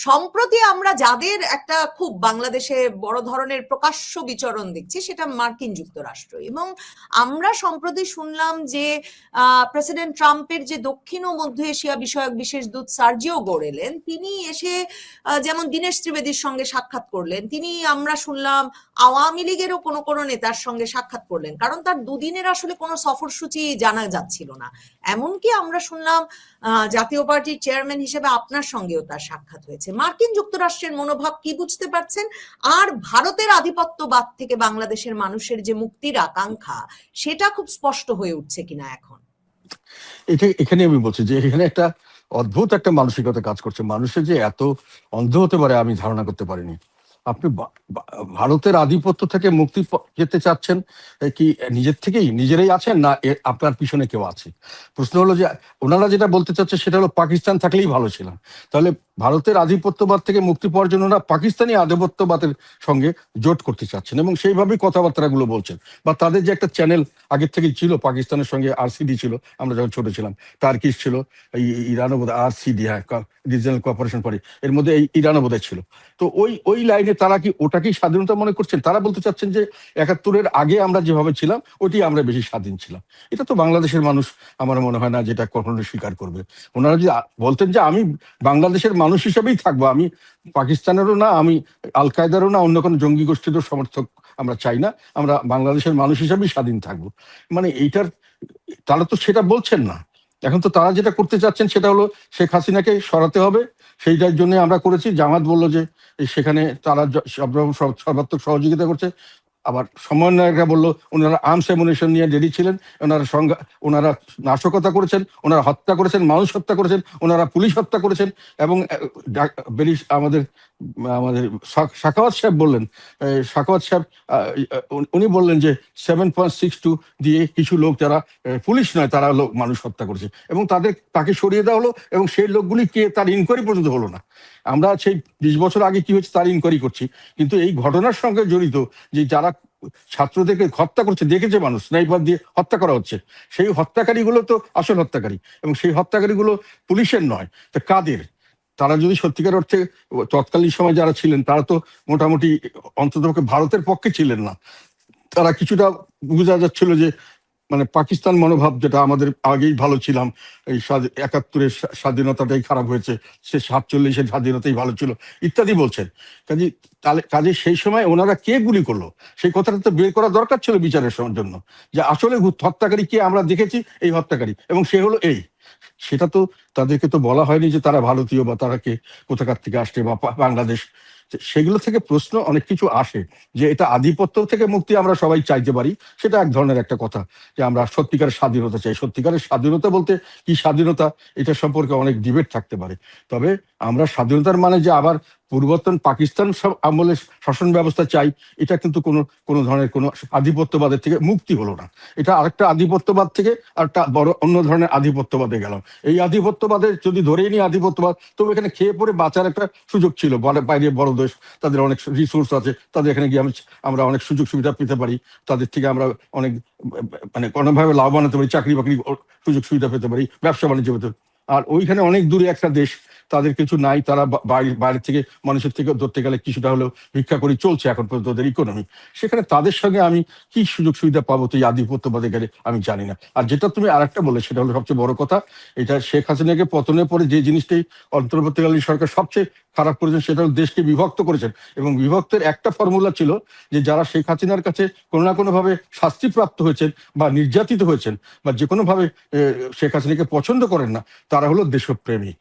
A: সম্প্রতি আমরা যাদের একটা খুব বাংলাদেশে বড় ধরনের প্রকাশ্য বিচরণ দেখছি সেটা মার্কিন যুক্তরাষ্ট্র। এবং আমরা সম্প্রতি শুনলাম যে প্রেসিডেন্ট ট্রাম্পের যে দক্ষিণ ও মধ্য এশিয়া বিষয়ক বিশেষ দূত সার্জিও বোরেলেন, তিনি এসে যেমন দীনেশ ত্রিবেদীর সঙ্গে সাক্ষাৎ করলেন, তিনি আমরা শুনলাম আওয়ামী লীগেরও কোনো কোনো নেতার সঙ্গে সাক্ষাৎ করলেন, কারণ তার দুদিনের আসলে কোনো সফরসূচি জানা যাচ্ছিল না। এমনকি আমরা শুনলাম জাতীয় পার্টির চেয়ারম্যান হিসেবে আপনার সঙ্গেও তার সাক্ষাৎ হয়েছে। মার্কিন যুক্তরাষ্ট্রের মনোভাব কি বুঝতে পারছেন? আর ভারতের আধিপত্যবাদ থেকে বাংলাদেশের মানুষের যে মুক্তির আকাঙ্ক্ষা, সেটা খুব স্পষ্ট হয়ে উঠছে কিনা এখন?
B: এখানে আমি বলছি যে এখানে একটা অদ্ভুত একটা মানসিকতা কাজ করছে। মানুষের যে এত অন্ধ হতে পারে আমি ধারণা করতে পারিনি। আপনি ভারতের আধিপত্য থেকে মুক্তি যেতে চাচ্ছেন কি নিজের থেকেই, নিজেরাই আছেন না আপনার পিছনে কেউ আছে? প্রশ্ন হলো যে ওনারা যেটা বলতে চাচ্ছে সেটা হলো পাকিস্তান থাকলেই ভালো ছিলাম। তাহলে ভারতের আধিপত্যবাদ থেকে মুক্তি পাওয়ার জন্য ওরা পাকিস্তানি আধিপত্যবাদের সঙ্গে জোট করতে চাচ্ছেন এবং সেইভাবেই কথাবার্তাগুলো বলছেন। বা তাদের যে একটা চ্যানেল আগের থেকে ছিল, পাকিস্তানের সঙ্গে আরসিডি ছিল, আমরা যখন ছোট ছিলাম, টার্কিশ ছিল, এই ইরানও বোধ আরসিডি, হ্যাঁ, রিজনাল কোঅপারেশন পার্টি, এর মধ্যে এই ইরানও বোধ ছিল। তো ওই ওই লাইনে তারা কি ওটাকেই স্বাধীনতা মনে করছেন? তারা বলতে চাচ্ছেন যে 71-এর আগে আমরা যেভাবে ছিলাম ওটি আমরা বেশি স্বাধীন ছিলাম। এটা তো বাংলাদেশের মানুষ আমার মনে হয় না যেটা কখনো স্বীকার করবে। ওনারা যদি বলতেন যে আমি বাংলাদেশের মানুষ হিসেবেই থাকবো, আমি পাকিস্তানেরও না, আমি আল কায়দারও না, অন্য কোনো জঙ্গি গোষ্ঠীরও সমর্থক আমরা চাই না, আমরা বাংলাদেশের মানুষ হিসেবেই স্বাধীন থাকবো, মানে এইটার, তারা তো সেটা বলছেন না। এখন তো তারা যেটা করতে চাচ্ছেন সেটা হলো শেখ হাসিনাকে সরাতে হবে। সেইটার জন্য আমরা করেছি, জামাত বললো যে সেখানে তারা সব রকম সর্বাত্মক সহযোগিতা করছে। আবার সমন্বয়করা বললো ওনারা আর্মস অ্যামুনিশন নিয়ে রেডি ছিলেন, ওনারা নাশকতা করেছেন, ওনারা হত্যা করেছেন, মানুষ হত্যা করেছেন, ওনারা পুলিশ হত্যা করেছেন। এবং আমাদের আমাদের সাখাওয়াত সাহেব বললেন, সাখাওয়াত সাহেব উনি বললেন যে 7.62 দিয়ে কিছু লোক যারা পুলিশ নয় তারা লোক মানুষ হত্যা করেছে এবং তাকে সরিয়ে দেওয়া হলো এবং সেই লোকগুলি কে তার ইনকোয়ারি পর্যন্ত হলো না। আমরা সেই 20 বছর আগে কি হয়েছে তার ইনকোয়ারি করছি, কিন্তু এই ঘটনার সঙ্গে জড়িত যে যারা ছাত্রদেরকে হত্যা করছে দেখেছে মানুষ, স্নাইপার দিয়ে হত্যা করা হচ্ছে, সেই হত্যাকারীগুলো তো আসল হত্যাকারী এবং সেই হত্যাকারীগুলো পুলিশের নয়, তো কাদের? তারা যদি সত্যিকার অর্থে তৎকালীন সময় যারা ছিলেন তারা তো মোটামুটি অন্ততপক্ষে ভারতের পক্ষে ছিলেন না। তারা কিছুটা বোঝা যাচ্ছিল যে মানে পাকিস্তান মনোভাব, যেটা আমাদের আগেই ভালো ছিলাম, এই 71-এর স্বাধীনতাটাই খারাপ হয়েছে, সে 47-এর স্বাধীনতাই ভালো ছিল ইত্যাদি বলছেন। কাজে সেই সময় ওনারা কে গুলি করলো সেই কথাটা তো বের করা দরকার ছিল বিচারের জন্য, যে আসলে হত্যাকারী কে, আমরা দেখেছি এই হত্যাকারী এবং সে হলো এই। সেটা তো তাদেরকে তো বলা হয়নি যে তারা ভারতীয় বা তারা কে কোথাকার থেকে আসছে বা বাংলাদেশ। সেগুলো থেকে প্রশ্ন অনেক কিছু আসে, যে এটা আধিপত্য থেকে মুক্তি আমরা সবাই চাইতে পারি, সেটা এক ধরনের একটা কথা, যে আমরা সত্যিকারের স্বাধীনতা চাই। সত্যিকারের স্বাধীনতা বলতে কি স্বাধীনতা, এটা সম্পর্কে অনেক ডিবেট থাকতে পারে। তবে আমরা স্বাধীনতার মানে যে আবার পূর্বতন পাকিস্তান আমলের শাসন ব্যবস্থা চাই, এটা কিন্তু কোনো ধরনের কোনো আধিপত্যবাদের থেকে মুক্তি হলো না। এটা আরেকটা আধিপত্যবাদ থেকে আরেকটা বড় অন্য ধরনের আধিপত্যবাদে গেলাম। এই আধিপত্যবাদের যদি ধরেই নিই আধিপত্যবাদ, তবে এখানে খেয়ে পরে বাঁচার একটা সুযোগ ছিল। বাইরে বড় দেশ, তাদের অনেক রিসোর্স আছে, তাদের এখানে গিয়ে আমরা অনেক সুযোগ সুবিধা পেতে পারি, তাদের থেকে আমরা অনেক মানে কোনোভাবে লাভবান হতে পারি, চাকরি বাকরি সুযোগ সুবিধা পেতে পারি, ব্যবসা বাণিজ্য পেতে পারি। আর ওইখানে অনেক দূরে একটা দেশ, তাদের কিছু নাই, তারা বাইরে থেকে মানুষের থেকে ধরতে গেলে কিছুটা হলেও ভিক্ষা করে চলছে এখন পর্যন্ত ওদের ইকোনমি। সেখানে তাদের সঙ্গে আমি কি সুযোগ সুবিধা পাবো তো এই আধিপত্যবাদে গেলে, আমি জানি না। আর যেটা তুমি আরেকটা বলে সেটা হলো সবচেয়ে বড় কথা, এটা শেখ হাসিনাকে পতনের পরে যে জিনিসটাই অন্তর্বর্তীকালীন সরকার সবচেয়ে খারাপ করেছেন সেটা হলো দেশকে বিভক্ত করেছেন। এবং বিভক্তের একটা ফর্মুলা ছিল যে যারা শেখ হাসিনার কাছে কোনো না কোনোভাবে শাস্তিপ্রাপ্ত হয়েছেন বা নির্যাতিত হয়েছেন বা যে কোনোভাবে শেখ হাসিনাকে পছন্দ করেন না, তারা হলো দেশপ্রেমিক।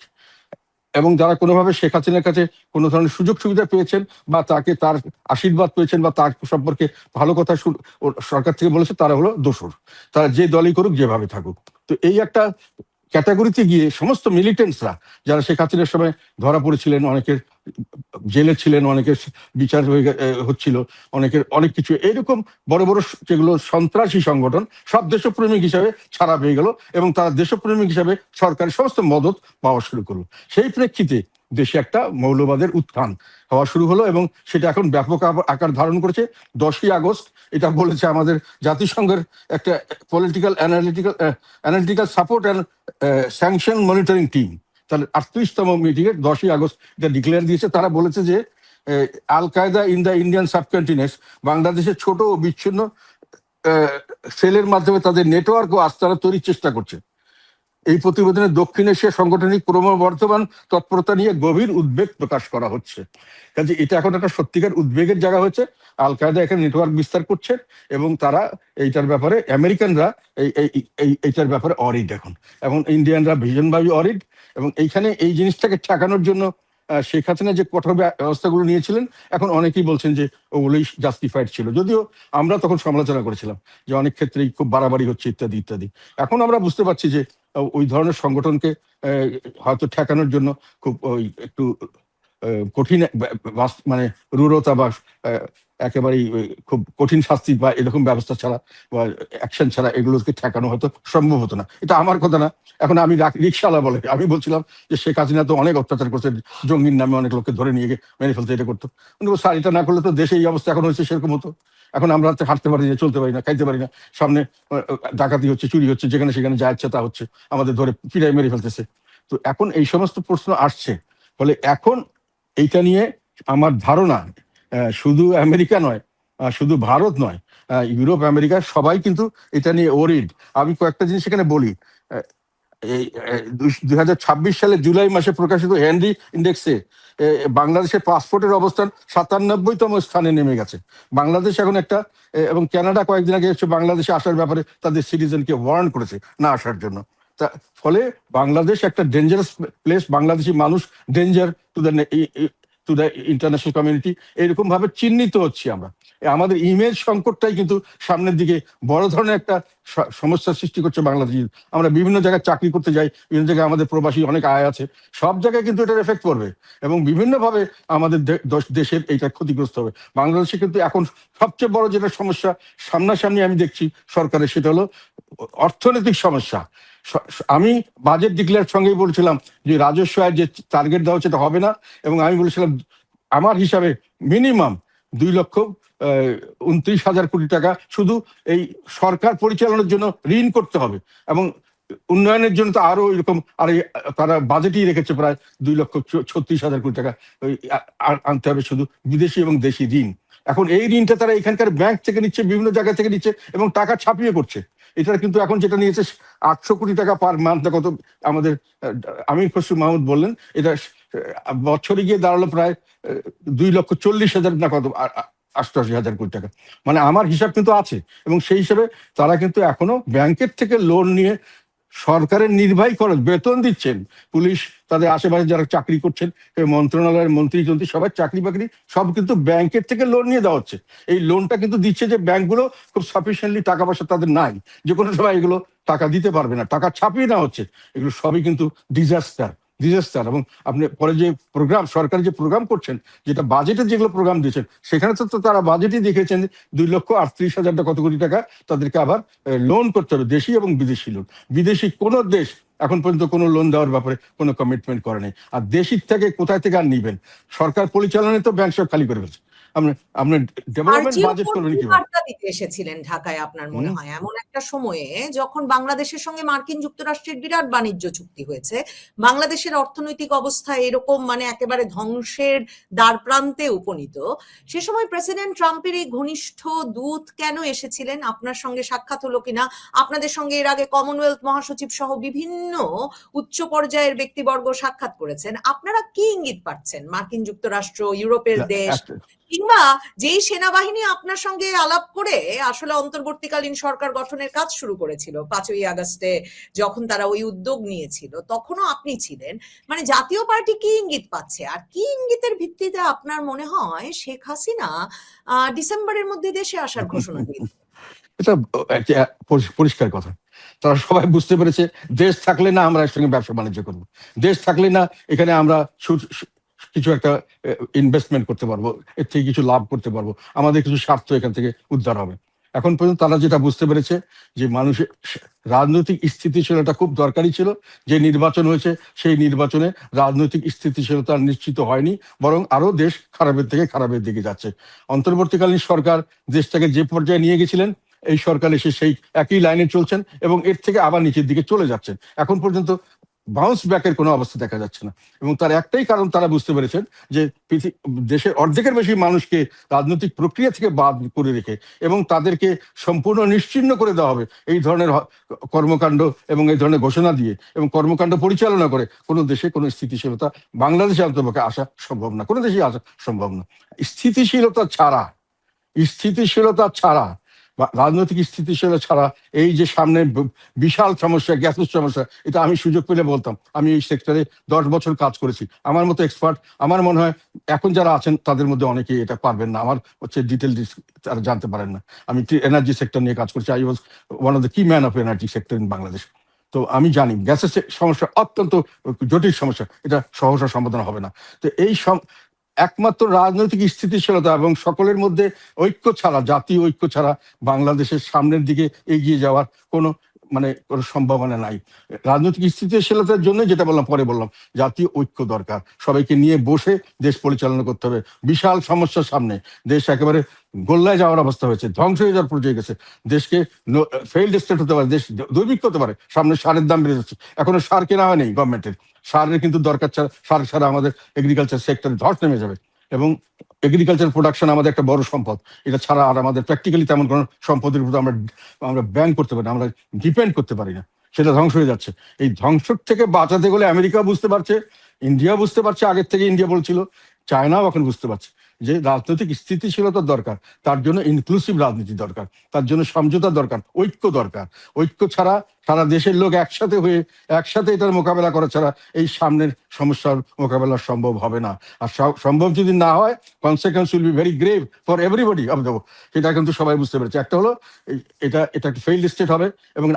B: এবং যারা কোনোভাবে শেখ হাসিনার কাছে কোনো ধরনের সুযোগ সুবিধা পেয়েছেন বা তার আশীর্বাদ পেয়েছেন বা তার সম্পর্কে ভালো কথা সরকার থেকে বলেছে, তারা হলো দোসর। তারা যে দলই করুক, যেভাবে থাকুক। তো এই একটা ক্যাটাগরিতে গিয়ে সমস্ত মিলিটেন্টসরা যারা শেখ হাসিনার সময় ধরা পড়েছিলেন, অনেকের জেলে ছিলেন, অনেকের বিচার হচ্ছিল, অনেকের অনেক কিছু এইরকম বড় বড় যেগুলো সন্ত্রাসী সংগঠন, সব দেশপ্রেমিক হিসাবে ছাড়া পেয়ে গেল এবং তারা দেশপ্রেমিক হিসাবে সরকারের সমস্ত মদত পাওয়া শুরু করলো। সেই প্রেক্ষিতে দেশে একটা মৌলবাদের উত্থান হওয়া শুরু হলো এবং সেটা এখন ব্যাপক আকার ধারণ করেছে। 10ই আগস্ট এটা বলেছে আমাদের জাতিসংঘের একটা political analytical support and sanction monitoring team, তাহলে 38তম মিটিং এর 10ই আগস্ট এটা ডিক্লেয়ার দিয়েছে। তারা বলেছে যে আল কায়দা ইন দ্য ইন্ডিয়ান সাবকন্টিনেন্ট, বাংলাদেশের ছোট ও বিচ্ছিন্ন সেলের মাধ্যমে তাদের নেটওয়ার্ক ও আস্তানা তৈরির চেষ্টা করছে। এই প্রতিবেদনে দক্ষিণ এশিয়া সাংগঠনিক ক্রমবর্ধমান তৎপরতা নিয়ে গভীর উদ্বেগ প্রকাশ করা হচ্ছে। কাজে এটা এখন একটা সত্যিকার উদ্বেগের জায়গা হয়েছে। আল কায়দা এখানে নেটওয়ার্ক বিস্তার করছে এবং তারা এইটার ব্যাপারে, আমেরিকানরা এইটার ব্যাপারে অরিড এখন, এবং ইন্ডিয়ানরা ভীষণভাবে অরিড। এবং এইখানে এই জিনিসটাকে ঠেকানোর জন্য শেখ হাসিনা যে কঠোর ব্যবস্থাগুলো নিয়েছিলেন, এখন অনেকেই বলছেন যে ওগুলোই জাস্টিফাইড ছিল, যদিও আমরা তখন সমালোচনা করেছিলাম যে অনেক ক্ষেত্রেই খুব বাড়াবাড়ি হচ্ছে ইত্যাদি ইত্যাদি। এখন আমরা বুঝতে পারছি যে ওই ধরনের সংগঠনকে হয়তো ঠেকানোর জন্য খুব ওই একটু কঠিন মানে রূঢ়তা বা একেবারেই খুব কঠিন শাস্তি বা এরকম ব্যবস্থা ছাড়া বা অ্যাকশন ছাড়া এগুলোকে ঠেকানো হয়তো সম্ভব হতো না। এটা আমার কথা না, এখন আমি রিক্সাওয়ালা বলে আমি বলছিলাম যে শেখ হাসিনা তো অনেক অত্যাচার করছে, জঙ্গির নামে অনেক লোককে ধরে নিয়ে গিয়ে মেরে ফেলতে, এটা করতো। কিন্তু স্যার এটা না করলে তো দেশে এই অবস্থা এখন হয়েছে সেরকম হতো। এখন আমরা হাঁটতে পারি না, চলতে পারি না, খাইতে পারি না, সামনে ডাকাতি হচ্ছে, চুরি হচ্ছে, যেখানে সেখানে যা ইচ্ছা তা হচ্ছে, আমাদের ধরে পিড়াই মেরে ফেলতেছে। তো এখন এই সমস্ত প্রশ্ন আসছে, ফলে এখন এইটা নিয়ে আমার ধারণা শুধু আমেরিকা নয়, শুধু ভারত নয়, ইউরোপ আমেরিকা সবাই কিন্তু এটা নিয়ে ওরিড। আমি কয়েকটা জিনিস এখানে বলি। এই 2026 সালে জুলাই মাসে প্রকাশিত হেনরি ইন্ডেক্সে বাংলাদেশের পাসপোর্টের অবস্থান 97তম স্থানে নেমে গেছে। বাংলাদেশ এখন একটা, এবং কানাডা কয়েকদিন আগে এসে বাংলাদেশে আসার ব্যাপারে তাদের সিটিজেনকে ওয়ার্ন করেছে না আসার জন্য। তা ফলে বাংলাদেশ একটা ডেঞ্জারাস প্লেস, বাংলাদেশি মানুষ danger to the international community, এরকম ভাবে চিহ্নিত হচ্ছি আমরা। আমাদের ইমেজ সংকটটাই কিন্তু সামনের দিকে বড় ধরনের একটা সমস্যার সৃষ্টি করছে বাংলাদেশ। আমরা বিভিন্ন জায়গায় চাকরি করতে যাই, বিভিন্ন জায়গায় আমাদের প্রবাসী অনেক আয় আছে, সব জায়গায় কিন্তু এটার এফেক্ট পড়বে এবং বিভিন্নভাবে আমাদের দেশের এইটা ক্ষতিগ্রস্ত হবে। বাংলাদেশে কিন্তু এখন সবচেয়ে বড় যেটা সমস্যা সামনাসামনি আমি দেখছি সরকারের, সেটা হলো অর্থনৈতিক সমস্যা। আমি বাজেট ডিক্লেয়ার সঙ্গেই বলছিলাম যে রাজস্ব আয় যে টার্গেট দেওয়া সেটা হবে না, এবং আমি বলেছিলাম আমার হিসাবে মিনিমাম 2,29,000 কোটি টাকা শুধু এই সরকার পরিচালনার জন্য ঋণ করতে হবে, এবং উন্নয়নের জন্য তো আরো এরকম, আর তারা বাজেটই রেখেছে প্রায় 2,36,000 কোটি টাকা আনতে হবে শুধু বিদেশি এবং দেশি ঋণ। এখন এই ঋণটা তারা এখানকার ব্যাংক থেকে নিচ্ছে, বিভিন্ন জায়গা থেকে নিচ্ছে এবং টাকা ছাপিয়ে করছে। এটা কিন্তু এখন যেটা নিয়েছে 800 কোটি টাকা পার মান্থ, কত আমাদের আমির খসরু মাহমুদ বললেন, এটা বছরে গিয়ে দাঁড়ালো প্রায় 2,40,000 না কত 88,000 কোটি টাকা। মানে আমার হিসাব কিন্তু আছে, এবং সেই হিসাবে তারা কিন্তু এখনো ব্যাংকের থেকে লোন নিয়ে সরকারের নির্বাহী খরচ বেতন দিচ্ছেন, পুলিশ তাদের আশেপাশে যারা চাকরি করছেন, মন্ত্রণালয়ের মন্ত্রী যন্ত্রী সবাই চাকরি বাকরি সব কিন্তু ব্যাংকের থেকে লোন নিয়ে দেওয়া হচ্ছে। এই লোনটা কিন্তু দিচ্ছে যে ব্যাংকগুলো খুব সাফিসিয়েন্টলি টাকা পয়সা তাদের নাই, যে কোনো সময় এগুলো টাকা দিতে পারবে না, টাকা ছাপিয়ে নেওয়া হচ্ছে। এগুলো সবই কিন্তু ডিজাস্টার। এবং আপনি পরে যে প্রোগ্রাম সরকার যে প্রোগ্রাম করছেন, যেটা বাজেটে যেগুলো প্রোগ্রাম দিয়েছেন, সেখানে তো তারা বাজেটই দেখেছেন 2,38,000 কত কোটি টাকা তাদেরকে আবার লোন করতে হবে, দেশি এবং বিদেশি লোন। বিদেশি কোনো দেশ এখন পর্যন্ত কোনো লোন দেওয়ার ব্যাপারে কোনো কমিটমেন্ট করে নেই। আর দেশির থেকে কোথায় থেকে আর নিবেন? সরকার পরিচালনায় তো ব্যাংক সব খালি করে ফেলছে। আপনি ডেভেলপমেন্ট বাজেট করবেন কিভাবে?
A: বার্তা দিতে এসেছিলেন ঢাকায় আপনার মনে হয় এমন একটা সময়ে যখন বাংলাদেশের সঙ্গে মার্কিন যুক্তরাষ্ট্রের বিরাট বাণিজ্য চুক্তি হয়েছে, বাংলাদেশের অর্থনৈতিক অবস্থা এরকম মানে একেবারে ধ্বংসের দ্বার প্রান্তে উপনীত, সে সময় প্রেসিডেন্ট ট্রাম্পের এই ঘনিষ্ঠ দূত কেন এসেছিলেন? আপনার সঙ্গে সাক্ষাৎ হলো কিনা? আপনাদের সঙ্গে এর আগে কমনওয়েলথ মহাসচিব সহ বিভিন্ন উচ্চ পর্যায়ের ব্যক্তিবর্গ সাক্ষাৎ করেছেন। আপনারা কি ইঙ্গিত পাচ্ছেন মার্কিন যুক্তরাষ্ট্র, ইউরোপের দেশ, কিংবা যেই সেনাবাহিনী আপনার সঙ্গে আলাপ করে আসলে অন্তর্বর্তীকালীন সরকার গঠনের কাজ শুরু করেছিল 5ই আগস্টে, যখন তারা ওই উদ্যোগ নিয়েছিল তখনও আপনি ছিলেন, মানে জাতীয় পার্টি কি ইঙ্গিত পাচ্ছে? আর কি ইঙ্গিতের ভিত্তিতে আপনার মনে হয় শেখ হাসিনা ডিসেম্বরের মধ্যে দেশে আসার ঘোষণা দিয়েছে?
B: এটা পরিষ্কার কথা, তারা সবাই বুঝতে পেরেছে দেশ থাকলে না আমরা এর সঙ্গে ব্যবসা বাণিজ্য করবো, দেশ থাকলে না এখানে আমরা কিছু একটা ইনভেস্টমেন্ট করতে পারবো, এর থেকে কিছু লাভ করতে পারবো, আমাদের কিছু স্বার্থ এখান থেকে উদ্ধার হবে। এখন পর্যন্ত তারা যেটা বুঝতে পেরেছে যে মানুষের রাজনৈতিক স্থিতিশীলতা খুব দরকারি ছিল। যে নির্বাচন হয়েছে সেই নির্বাচনে রাজনৈতিক স্থিতিশীলতা নিশ্চিত হয়নি, বরং আরো দেশ খারাপের থেকে খারাপের দিকে যাচ্ছে। অন্তর্বর্তীকালীন সরকার দেশটাকে যে পর্যায়ে নিয়ে গেছিলেন, এই সরকার এসে সেই একই লাইনে চলছেন এবং এর থেকে আবার নিচের দিকে চলে যাচ্ছেন। এখন পর্যন্ত বাউন্স ব্যাকের কোনো অবস্থা দেখা যাচ্ছে না, এবং তার একটাই কারণ, তারা বুঝতে পেরেছেন যে দেশের অর্ধেকের বেশি মানুষকে রাজনৈতিক প্রক্রিয়া থেকে বাদ করে রেখে এবং তাদেরকে সম্পূর্ণ নিশ্চিহ্ন করে দেওয়া হবে এই ধরনের কর্মকাণ্ড এবং এই ধরনের ঘোষণা দিয়ে এবং কর্মকাণ্ড পরিচালনা করে কোনো দেশে কোনো স্থিতিশীলতা বাংলাদেশে অন্তর্পক্ষে আসা সম্ভব না, কোনো দেশেই আসা সম্ভব না। স্থিতিশীলতা ছাড়া রাজনৈতিক স্থিতিশীলতা ছাড়া এই যে সামনে বিশাল সমস্যা, গ্যাসের সমস্যা, এটা আমি সুযোগ পেলে বলতাম। আমি এই সেক্টরে 10 বছর কাজ করেছি, আমার মতো এক্সপার্ট আমার মনে হয় এখন যারা আছেন তাদের মধ্যে অনেকেই এটা পারবেন না, আমার হচ্ছে ডিটেল তারা জানতে পারেন না। আমি এনার্জি সেক্টর নিয়ে কাজ করছি, I was one of the key man of energy sector in Bangladesh. তো আমি জানি গ্যাসের সমস্যা অত্যন্ত জটিল সমস্যা, এটা সহসা সমাধান হবে না। তো একমাত্র রাজনৈতিক স্থিতিশীলতা এবং সকলের মধ্যে ঐক্য ছাড়া, জাতীয় ঐক্য ছাড়া বাংলাদেশের সামনের দিকে এগিয়ে যাওয়ার কোনো কোনো সম্ভাবনা নাই। রাজনৈতিক স্থিতিশীলতার জন্য যেটা বললাম, পরে বললাম, জাতীয় ঐক্য দরকার। সবাইকে নিয়ে বসে দেশ পরিচালনা করতে হবে। বিশাল সমস্যার সামনে দেশ একেবারে গোল্লায় যাওয়ার অবস্থা হয়েছে, ধ্বংস হয়ে যাওয়ার পর্যায়ে গেছে। দেশকে ফেইল্ড স্টেট হতে পারে, দেশ দুর্ভিক্ষ হতে পারে। সামনে সারের দাম বেড়ে যাচ্ছে, এখনো সার কেনা হয়নি গভর্নমেন্টের। সারের কিন্তু দরকার সার ছাড়া আমাদের এগ্রিকালচার সেক্টরে ধস নেমে যাবে। এবং এগ্রিকালচার প্রোডাকশন আমাদের একটা বড় সম্পদ, এটা ছাড়া আর আমাদের প্র্যাকটিক্যালি তেমন কোনো সম্পদের উপর আমরা ব্যাংক করতে পারি না, আমরা ডিপেন্ড করতে পারি না। সেটা ধ্বংস হয়ে যাচ্ছে। এই ধ্বংস থেকে বাঁচাতে গেলে আমেরিকা বুঝতে পারছে, ইন্ডিয়া বুঝতে পারছে, আগের থেকে ইন্ডিয়া বলছিল, চায়নাও এখন বুঝতে পারছে যে রাজনৈতিক স্থিতিশীলতার দরকার। তার জন্য ইনক্লুসিভ রাজনীতি দরকার, তার জন্য সমঝোতা দরকার, ঐক্য দরকার। ঐক্য ছাড়া সারা দেশের লোক একসাথে এটার মোকাবেলা করা ছাড়া এই সামনের সমস্যার মোকাবেলা সম্ভব হবে না। আর সম্ভব যদি না হয়, consequence will be very grave for everybody of the. সেটা কিন্তু সবাই বুঝতে পেরেছে। একটা হলো এটা একটা ফেইল্ড স্টেট হবে, এবং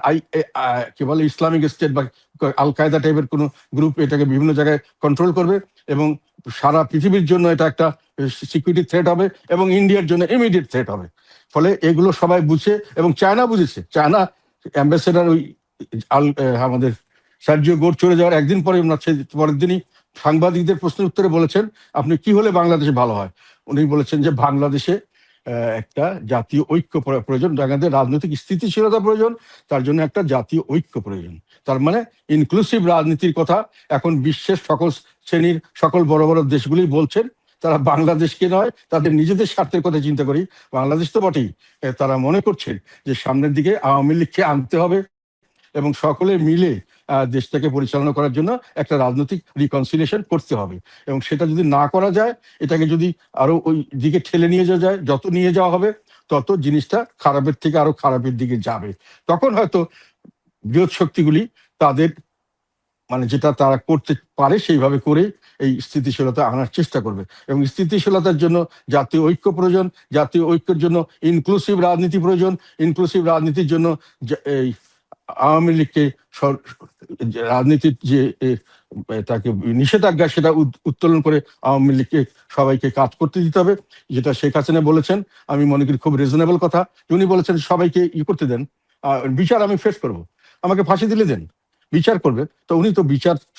B: কি বলে ইসলামিক স্টেট বা আল কায়দা টাইপের কোনো গ্রুপ এটাকে বিভিন্ন জায়গায় কন্ট্রোল করবে, এবং সারা পৃথিবীর জন্য এটা একটা সিকিউরিটি থ্রেট হবে, এবং ইন্ডিয়ার জন্য ইমিডিয়েট থ্রেট হবে। ফলে এগুলো সবাই বুঝে, এবং চায়না বুঝেছে। চায়না অ্যাম্বাসেডার আমাদের সার্জিও গোর চলে যাওয়ার একদিন পরে, পরের দিনই সাংবাদিকদের প্রশ্নের উত্তরে বলেছেন, আপনি কি হলে বাংলাদেশে ভালো হয়? উনি বলেছেন যে বাংলাদেশে একটা জাতীয় ঐক্য প্রয়োজন, আমাদের রাজনৈতিক স্থিতিশীলতা প্রয়োজন, তার জন্য একটা জাতীয় ঐক্য প্রয়োজন। তার মানে ইনক্লুসিভ রাজনীতির কথা এখন বিশ্বের সকল শ্রেণীর সকল বড় বড় দেশগুলি বলছেন। তারা বাংলাদেশকে নয়, তাদের নিজেদের স্বার্থের কথা চিন্তা করি, বাংলাদেশ তো বটেই, তারা মনে করছেন যে সামনের দিকে আওয়ামী লীগকে আনতে হবে এবং সকলে মিলে দেশটাকে পরিচালনা করার জন্য একটা রাজনৈতিক রিকনসিলিয়েশন করতে হবে। এবং সেটা যদি না করা যায়, এটাকে যদি আরো ওই দিকে ঠেলে নিয়ে যাওয়া যায়, যত নিয়ে যাওয়া হবে তত জিনিসটা খারাপের থেকে আরো খারাপের দিকে যাবে। তখন হয়তো বৃহৎ শক্তিগুলি তাদের যেটা তারা করতে পারে সেইভাবে করে এই স্থিতিশীলতা আনার চেষ্টা করবে। এবং স্থিতিশীলতার জন্য জাতীয় ঐক্য প্রয়োজন, জাতীয় ঐক্যের জন্য ইনক্লুসিভ রাজনীতি প্রয়োজন, ইনক্লুসিভ রাজনীতির জন্য এই আওয়ামী লীগকে রাজনীতির যে তাকে নিষেধাজ্ঞা, সেটা উত্তোলন করে আওয়ামী লীগকে সবাইকে কাজ করতে দিতে হবে। যেটা শেখ হাসিনা বলেছেন, আমি মনে করি খুব রিজনেবল কথা। উনি বলেছেন সবাইকে করতে দেন, বিচার আমি ফেস করব, আমাকে ফাঁসি দিলে দেন, বিচার করবে। তো উনি তো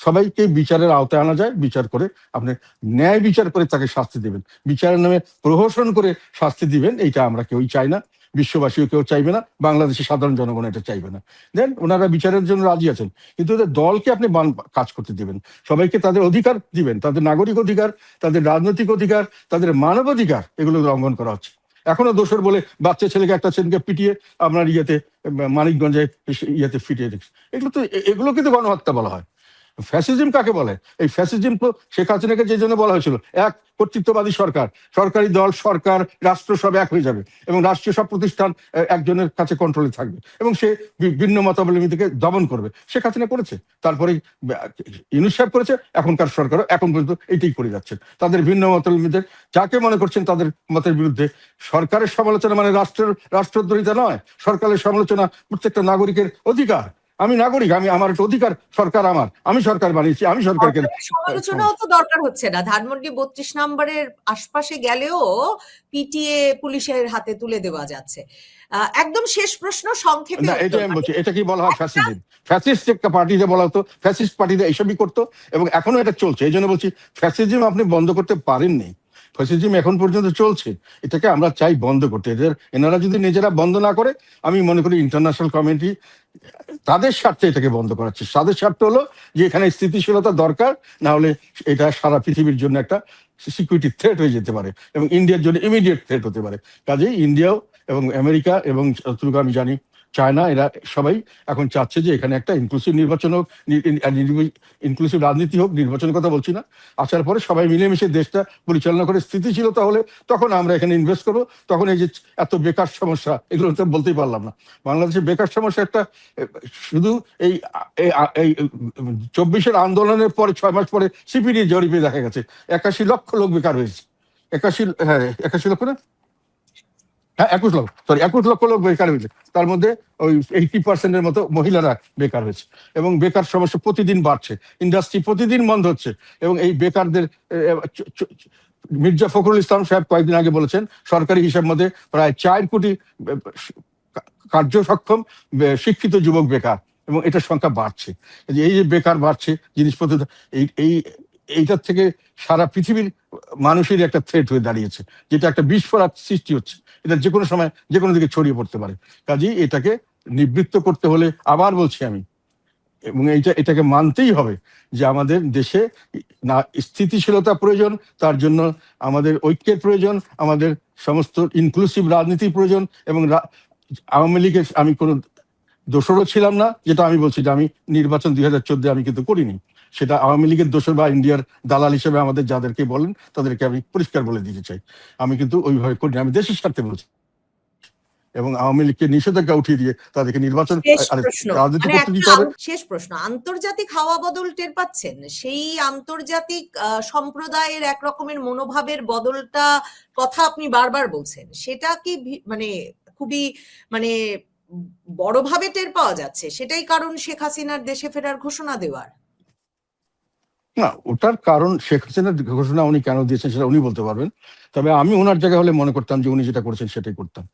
B: সবাইকে বিচারের আওতায় আনা যায়, বিচার করে আপনি ন্যায় বিচার করে তাকে শাস্তি দেবেন। বিচারের নামে প্রহসন করে শাস্তি দিবেন, এইটা আমরা কেউই চাই না, বিশ্ববাসীও কেউ চাইবে না, বাংলাদেশের সাধারণ জনগণ এটা চাইবে না। দেন ওনারা বিচারের জন্য রাজি আছেন, কিন্তু ওদের দলকে আপনি কাজ করতে দিবেন, সবাইকে তাদের অধিকার দিবেন, তাদের নাগরিক অধিকার, তাদের রাজনৈতিক অধিকার, তাদের মানব অধিকার, এগুলো লঙ্ঘন করা হচ্ছে। এখনো দোষর বলে বাচ্চা ছেলেকে, একটা ছেলেকে পিটিয়ে আপনার মানিকগঞ্জে ফিটিয়ে দিচ্ছে। এগুলো কিন্তু গণহত্যা বলা হয়। ফ্যাসিজম কাকে বলে? এই ফ্যাসিজম তো শেখ হাসিনাকে যে জন্য বলা হয়েছিল, এক কর্তৃত্ববাদী সরকার, সরকারি দল, সরকার, রাষ্ট্র সব এক হয়ে যাবে, এবং রাষ্ট্রীয় সব প্রতিষ্ঠান একজনের কাছে কন্ট্রোলে থাকবে, এবং সে ভিন্ন মতাবলম্বীদেরকে দমন করবে। শেখ হাসিনা করেছে, তারপরে ইউনূস সাহেব করেছে, এখনকার সরকারও এখন পর্যন্ত এইটাই করে যাচ্ছে। তাদের ভিন্ন মতাবলম্বীদের যাকে মনে করছেন তাদের মতের বিরুদ্ধে সরকারের সমালোচনা রাষ্ট্রদ্রোহিতা নয়, সরকারের সমালোচনা প্রত্যেকটা নাগরিকের অধিকার। আমি নাগরিক, আমার একটা অধিকার, সরকার আমি সরকার বানিয়েছি, আমি সরকারকে।
A: সমালোচনাও তো দরকার হচ্ছে না, ধানমন্ডি 32 নম্বরের আশপাশে গেলেও পিটিয়ে পুলিশের হাতে তুলে দেওয়া যাচ্ছে। একদম শেষ প্রশ্ন, সংক্ষেপে।
B: না, এটা আমি বলছি, এটা কি বলা হয় ফ্যাসিজম? ফ্যাসিস্ট একটা পার্টিতে বলা হতো, ফ্যাসিস্ট পার্টিতে এইসবই করতো, এবং এখনো এটা চলছে। এই জন্য বলছি ফ্যাসিজম আপনি বন্ধ করতে পারেননি, ফ্যাসিজম এখন পর্যন্ত চলছে, এটাকে আমরা চাই বন্ধ করতে। এনারা যদি নিজেরা বন্ধ না করে, আমি মনে করি ইন্টারন্যাশনাল কমিউনিটি তাদের স্বার্থে এটাকে বন্ধ করাচ্ছে। তাদের স্বার্থ হলো যে এখানে স্থিতিশীলতা দরকার, না হলে এটা সারা পৃথিবীর জন্য একটা সিকিউরিটি থ্রেট হয়ে যেতে পারে, এবং ইন্ডিয়ার জন্য ইমিডিয়েট থ্রেট হতে পারে। কাজেই ইন্ডিয়াও এবং আমেরিকা এবং যতটুকু আমি জানি চায়না, এরা সবাই এখন চাচ্ছে যে এখানে একটা ইনক্লুসিভ নির্বাচন হোক, ইনক্লুসিভ রাজনীতি হোক, নির্বাচনের কথা বলছি না, আসার পরে সবাই মিলেমিশে দেশটা পরিচালনা করে স্থিতিশীলতা হলে তখন আমরা এখানে ইনভেস্ট করবো। তখন এই যে এত বেকার সমস্যা, এগুলো তো বলতেই পারলাম না। বাংলাদেশের বেকার সমস্যা একটা শুধু এই 24-এর আন্দোলনের পরে 6 মাস পরে সিপিডি জরিপে দেখা গেছে 81 লক্ষ লোক বেকার হয়েছে। 81 লক্ষ না, হ্যাঁ 21 লক্ষ লোক বেকার হয়েছে, তার মধ্যে ওই 80% মতো মহিলারা বেকার হয়েছে। এবং বেকার সমস্যা প্রতিদিন বাড়ছে, ইন্ডাস্ট্রি প্রতিদিন বন্ধ হচ্ছে। এবং এই বেকারদের মির্জা ফখরুল ইসলাম সাহেব কয়েকদিন আগে বলেছেন সরকারি হিসাব মধ্যে প্রায় 4 কোটি কার্যসক্ষম শিক্ষিত যুবক বেকার, এবং এটার সংখ্যা বাড়ছে। এই যে বেকার বাড়ছে, জিনিসপত্র এইটার থেকে সারা পৃথিবীর মানুষের একটা থ্রেট হয়ে দাঁড়িয়েছে, যেটা একটা বিস্ফোরক সৃষ্টি হচ্ছে। এটা যে কোনো সময় যে কোনো দিকে ছড়িয়ে পড়তে পারে। কাজেই এটাকে নিবৃত্ত করতে হলে আবার বলছি আমি, এবং এটাকে মানতেই হবে যে আমাদের দেশে না স্থিতিশীলতা প্রয়োজন, তার জন্য আমাদের ঐক্যের প্রয়োজন, আমাদের সমস্ত ইনক্লুসিভ রাজনীতির প্রয়োজন। এবং আওয়ামী লীগের আমি কোনো দোষরও ছিলাম না, যেটা আমি বলছি যে আমি নির্বাচন 2014 আমি কিন্তু করিনি, সেটা আওয়ামী লীগের দোষর বা ইন্ডিয়ার দালাল হিসেবে আমাদের যাদেরকে বলেন তাদেরকে আমি পরিষ্কার বলে দিতে চাই, আমি কিন্তু ওইভাবে করিনি, আমি দেশের স্বার্থে বলছি। এবং আওয়ামী লীগকে নিষেধাজ্ঞা উঠিয়ে দিয়ে তাদেরকে নির্বাচন রাজনীতি করতে দিতে হবে।
A: শেষ প্রশ্ন, আন্তর্জাতিক হাওয়া বদল টের পাচ্ছেন? সেই আন্তর্জাতিক সম্প্রদায়ের এক রকমের মনোভাবের বদলটা কথা আপনি বারবার বলছেন, সেটা কি মানে খুবই মানে বড়ভাবে টের পাওয়া যাচ্ছে? সেটাই কারণ শেখ হাসিনার দেশে ফেরার ঘোষণা দেওয়ার?
B: না, ওটার কারণ শেখ হাসিনার ঘোষণা উনি কেন দিয়েছেন সেটা উনি বলতে পারবেন। তবে আমি ওনার জায়গায় হলে মনে করতাম যে উনি যেটা করেছেন সেটাই করতাম।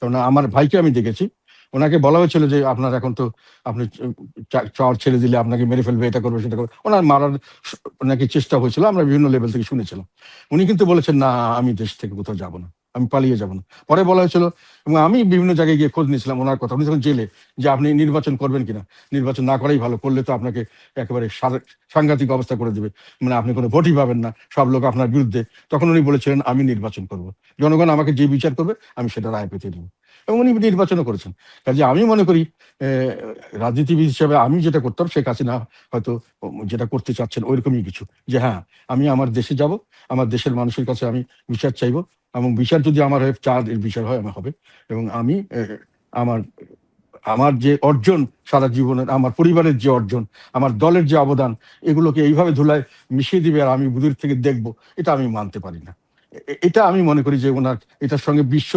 B: কারণ আমার ভাইকে আমি দেখেছি, ওনাকে বলা হয়েছিল যে আপনার এখন তো আপনি চর ছেড়ে দিলে আপনাকে মেরে ফেলবে, এটা করবে সেটা করবে, ওনার মারার নাকি চেষ্টা হয়েছিল, আমরা বিভিন্ন লেভেল থেকে শুনেছিলাম। উনি কিন্তু বলেছেন না, আমি দেশ থেকে কোথাও যাবো না, আমি পালিয়ে যাবো না। পরে বলা হয়েছিল, এবং আমি বিভিন্ন জায়গায় গিয়ে খোঁজ নিয়েছিলাম ওনার কথা, উনি যখন জেলে, যে আপনি নির্বাচন করবেন কিনা, নির্বাচন না করাই ভালো, করলে তো আপনাকে একেবারে সাংঘাতিক অবস্থা করে দেবে, মানে আপনি কোনো ভোটই পাবেন না, সব লোক আপনার বিরুদ্ধে। তখন উনি বলেছিলেন আমি নির্বাচন করব, জনগণ আমাকে যে বিচার করবে আমি সেটা রায় পেতে দেবো, এবং উনি নির্বাচনও করেছেন। কাজে আমি মনে করি রাজনীতিবিদ হিসেবে আমি যেটা করতাম, শেখ হাসিনা হয়তো যেটা করতে চাচ্ছেন ওইরকমই কিছু, যে হ্যাঁ আমি আমার দেশে যাব, আমার দেশের মানুষের কাছে আমি বিচার চাইবো, এবং বিচার যদি আমার হয়ে এর বিচার হয় আমার হবে। এবং আমি আমার আমার যে অর্জন সারা জীবনের, আমার পরিবারের যে অর্জন, আমার দলের যে অবদান, এগুলোকে এইভাবে ধুলায় মিশিয়ে দিবে আর আমি দূর থেকে দেখবো, এটা আমি মানতে পারি না। এটা আমি মনে করি যে ওনার এটার সঙ্গে বিশ্ব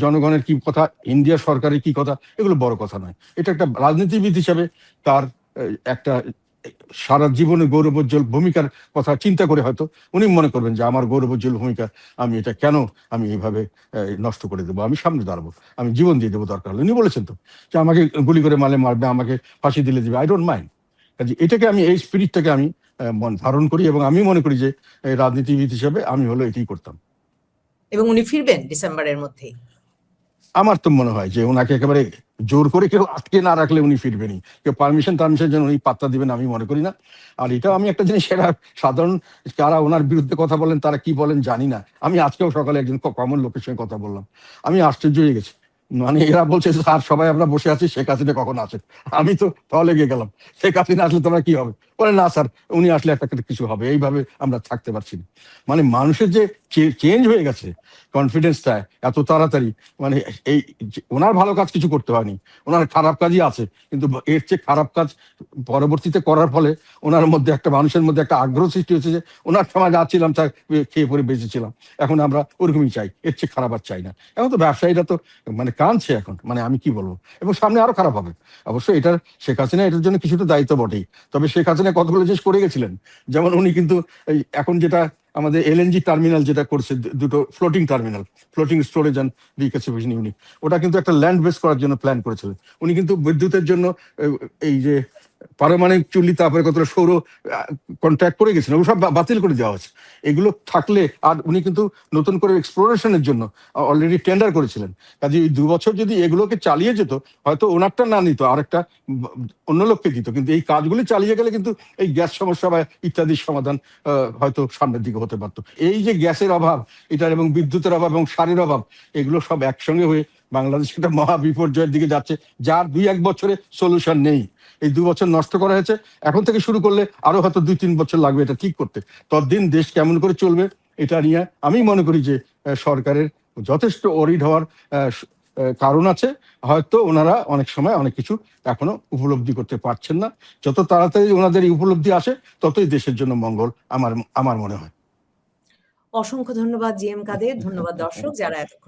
B: জনগণের কি কথা, ইন্ডিয়া সরকারের কি কথা, এগুলো বড় কথা নয়। এটা একটা রাজনীতিবিদ হিসাবে তার একটা সারা জীবনের গৌরবোজ্জ্বল ভূমিকার কথা চিন্তা করে হয়তো উনি মনে করবেন যে আমার গৌরবোজ্জ্বল ভূমিকা আমি এটা কেন আমি এইভাবে নষ্ট করে দেবো, আমি সামনে দাঁড়াবো, আমি জীবন দিয়ে দেবো দরকার হলে। উনি বলেছেন তো যে আমাকে গুলি করে মারবে, আমাকে ফাঁসি দিলে দিবে, আই ডোন্ট মাইন্ড। কাজে এটাকে আমি, এই স্পিরিটটাকে আমি ধারণ করি, এবং আমি মনে করি যে রাজনীতিবিদ হিসেবে আমি হলো এটাই করতাম।
A: এবং উনি ফিরবেন ডিসেম্বরের মধ্যেই?
B: আমার তো মনে হয় যে ওনাকে একেবারে জোর করে কেউ আটকে না রাখলে উনি ফিরবেনই, কেউ পারমিশন জন্য উনি পাত্তা দিবেন আমি মনে করি না। আর এটাও আমি একটা জিনিস, সেটা সাধারণ যারা ওনার বিরুদ্ধে কথা বলেন তারা কি বলেন জানি না, আমি আজকেও সকালে একজন কমন লোকের সঙ্গে কথা বললাম, আমি আশ্চর্য হয়ে গেছি। মানে এরা বলছে স্যার সবাই আমরা বসে আছি, শেখ হাসিনা কখন আসে। আমি তো তাহলে গিয়ে গেলাম, শেখ হাসিনা আসলে তোমরা কি হবে, বলে না স্যার উনি আসলে একটা কিছু হবে, এইভাবে আমরা থাকতে পারছি না। মানে মানুষের যে চেঞ্জ হয়ে গেছে কনফিডেন্সটা এত তাড়াতাড়ি, মানে এই ওনার ভালো কাজ কিছু করতে হয়নি, ওনার খারাপ কাজই আছে, কিন্তু এর চেয়ে খারাপ কাজ পরবর্তীতে করার ফলে ওনার মধ্যে একটা, মানুষের মধ্যে একটা আগ্রহ সৃষ্টি হয়েছে যে ওনার সময় যা ছিলাম তা খেয়ে পরে বেঁচেছিলাম, এখন আমরা ওরকমই চাই, এর চেয়ে খারাপ আর চাই না। এখন তো ব্যবসায়ীরা তো মানে কাঁদছে এখন, মানে আমি কি বলবো, এবং সামনে আরো খারাপ হবে অবশ্যই। এটার শেখ হাসিনা এটার জন্য কিছুটা দায়িত্ব বটেই, তবে শেখ হাসিনা কতগুলো জিনিস করে গেছিলেন। যেমন উনি কিন্তু এই এখন যেটা আমাদের এলএনজি টার্মিনাল যেটা করছে, দুটো floating terminal, floating storage and regasification unit, ওটা কিন্তু একটা ল্যান্ড বেস করার জন্য প্ল্যান করেছিলেন উনি। কিন্তু বিদ্যুতের জন্য এই যে পারমাণবিক চুল্লি, তারপরে কতটা সৌর কন্ট্রাক্ট করে গেছিলেন, ওগুলো সব বাতিল করে দেওয়া হচ্ছে। এগুলো থাকলে, আর উনি কিন্তু নতুন করে এক্সপ্লোরেশনের জন্য অলরেডি টেন্ডার করেছিলেন। কাজে এই 2 বছর যদি এগুলোকে চালিয়ে যেত, হয়তো ওনারটা না নিত, আরেকটা অন্য লোককে দিত, কিন্তু এই কাজগুলি চালিয়ে গেলে কিন্তু এই গ্যাস সমস্যা বা ইত্যাদির সমাধান হয়তো সামনের দিকে হতে পারতো। এই যে গ্যাসের অভাব এটার, এবং বিদ্যুতের অভাব এবং সারের অভাব, এগুলো সব একসঙ্গে হয়ে বাংলাদেশ একটা মহা বিপর্যয়ের দিকে যাচ্ছে, যার 2-1 বছরে সলিউশন নেই। এই 2 বছর নষ্ট করা হয়েছে, এখন থেকে শুরু করলে আরো হয়তো 2-3 বছর লাগবে এটা ঠিক করতে। ততদিন দেশ কেমন করে চলবে এটা নিয়ে আমি মনে করি যে সরকারের যথেষ্ট অরিড হওয়ার কারণ আছে। হয়তো ওনারা অনেক সময় অনেক কিছু এখনো উপলব্ধি করতে পারছেন না। যত তাড়াতাড়ি ওনাদের এই উপলব্ধি আসে ততই দেশের জন্য মঙ্গল আমার মনে হয়।
A: অসংখ্য ধন্যবাদ জি এম কাদের, ধন্যবাদ দর্শক যারা এতক্ষণ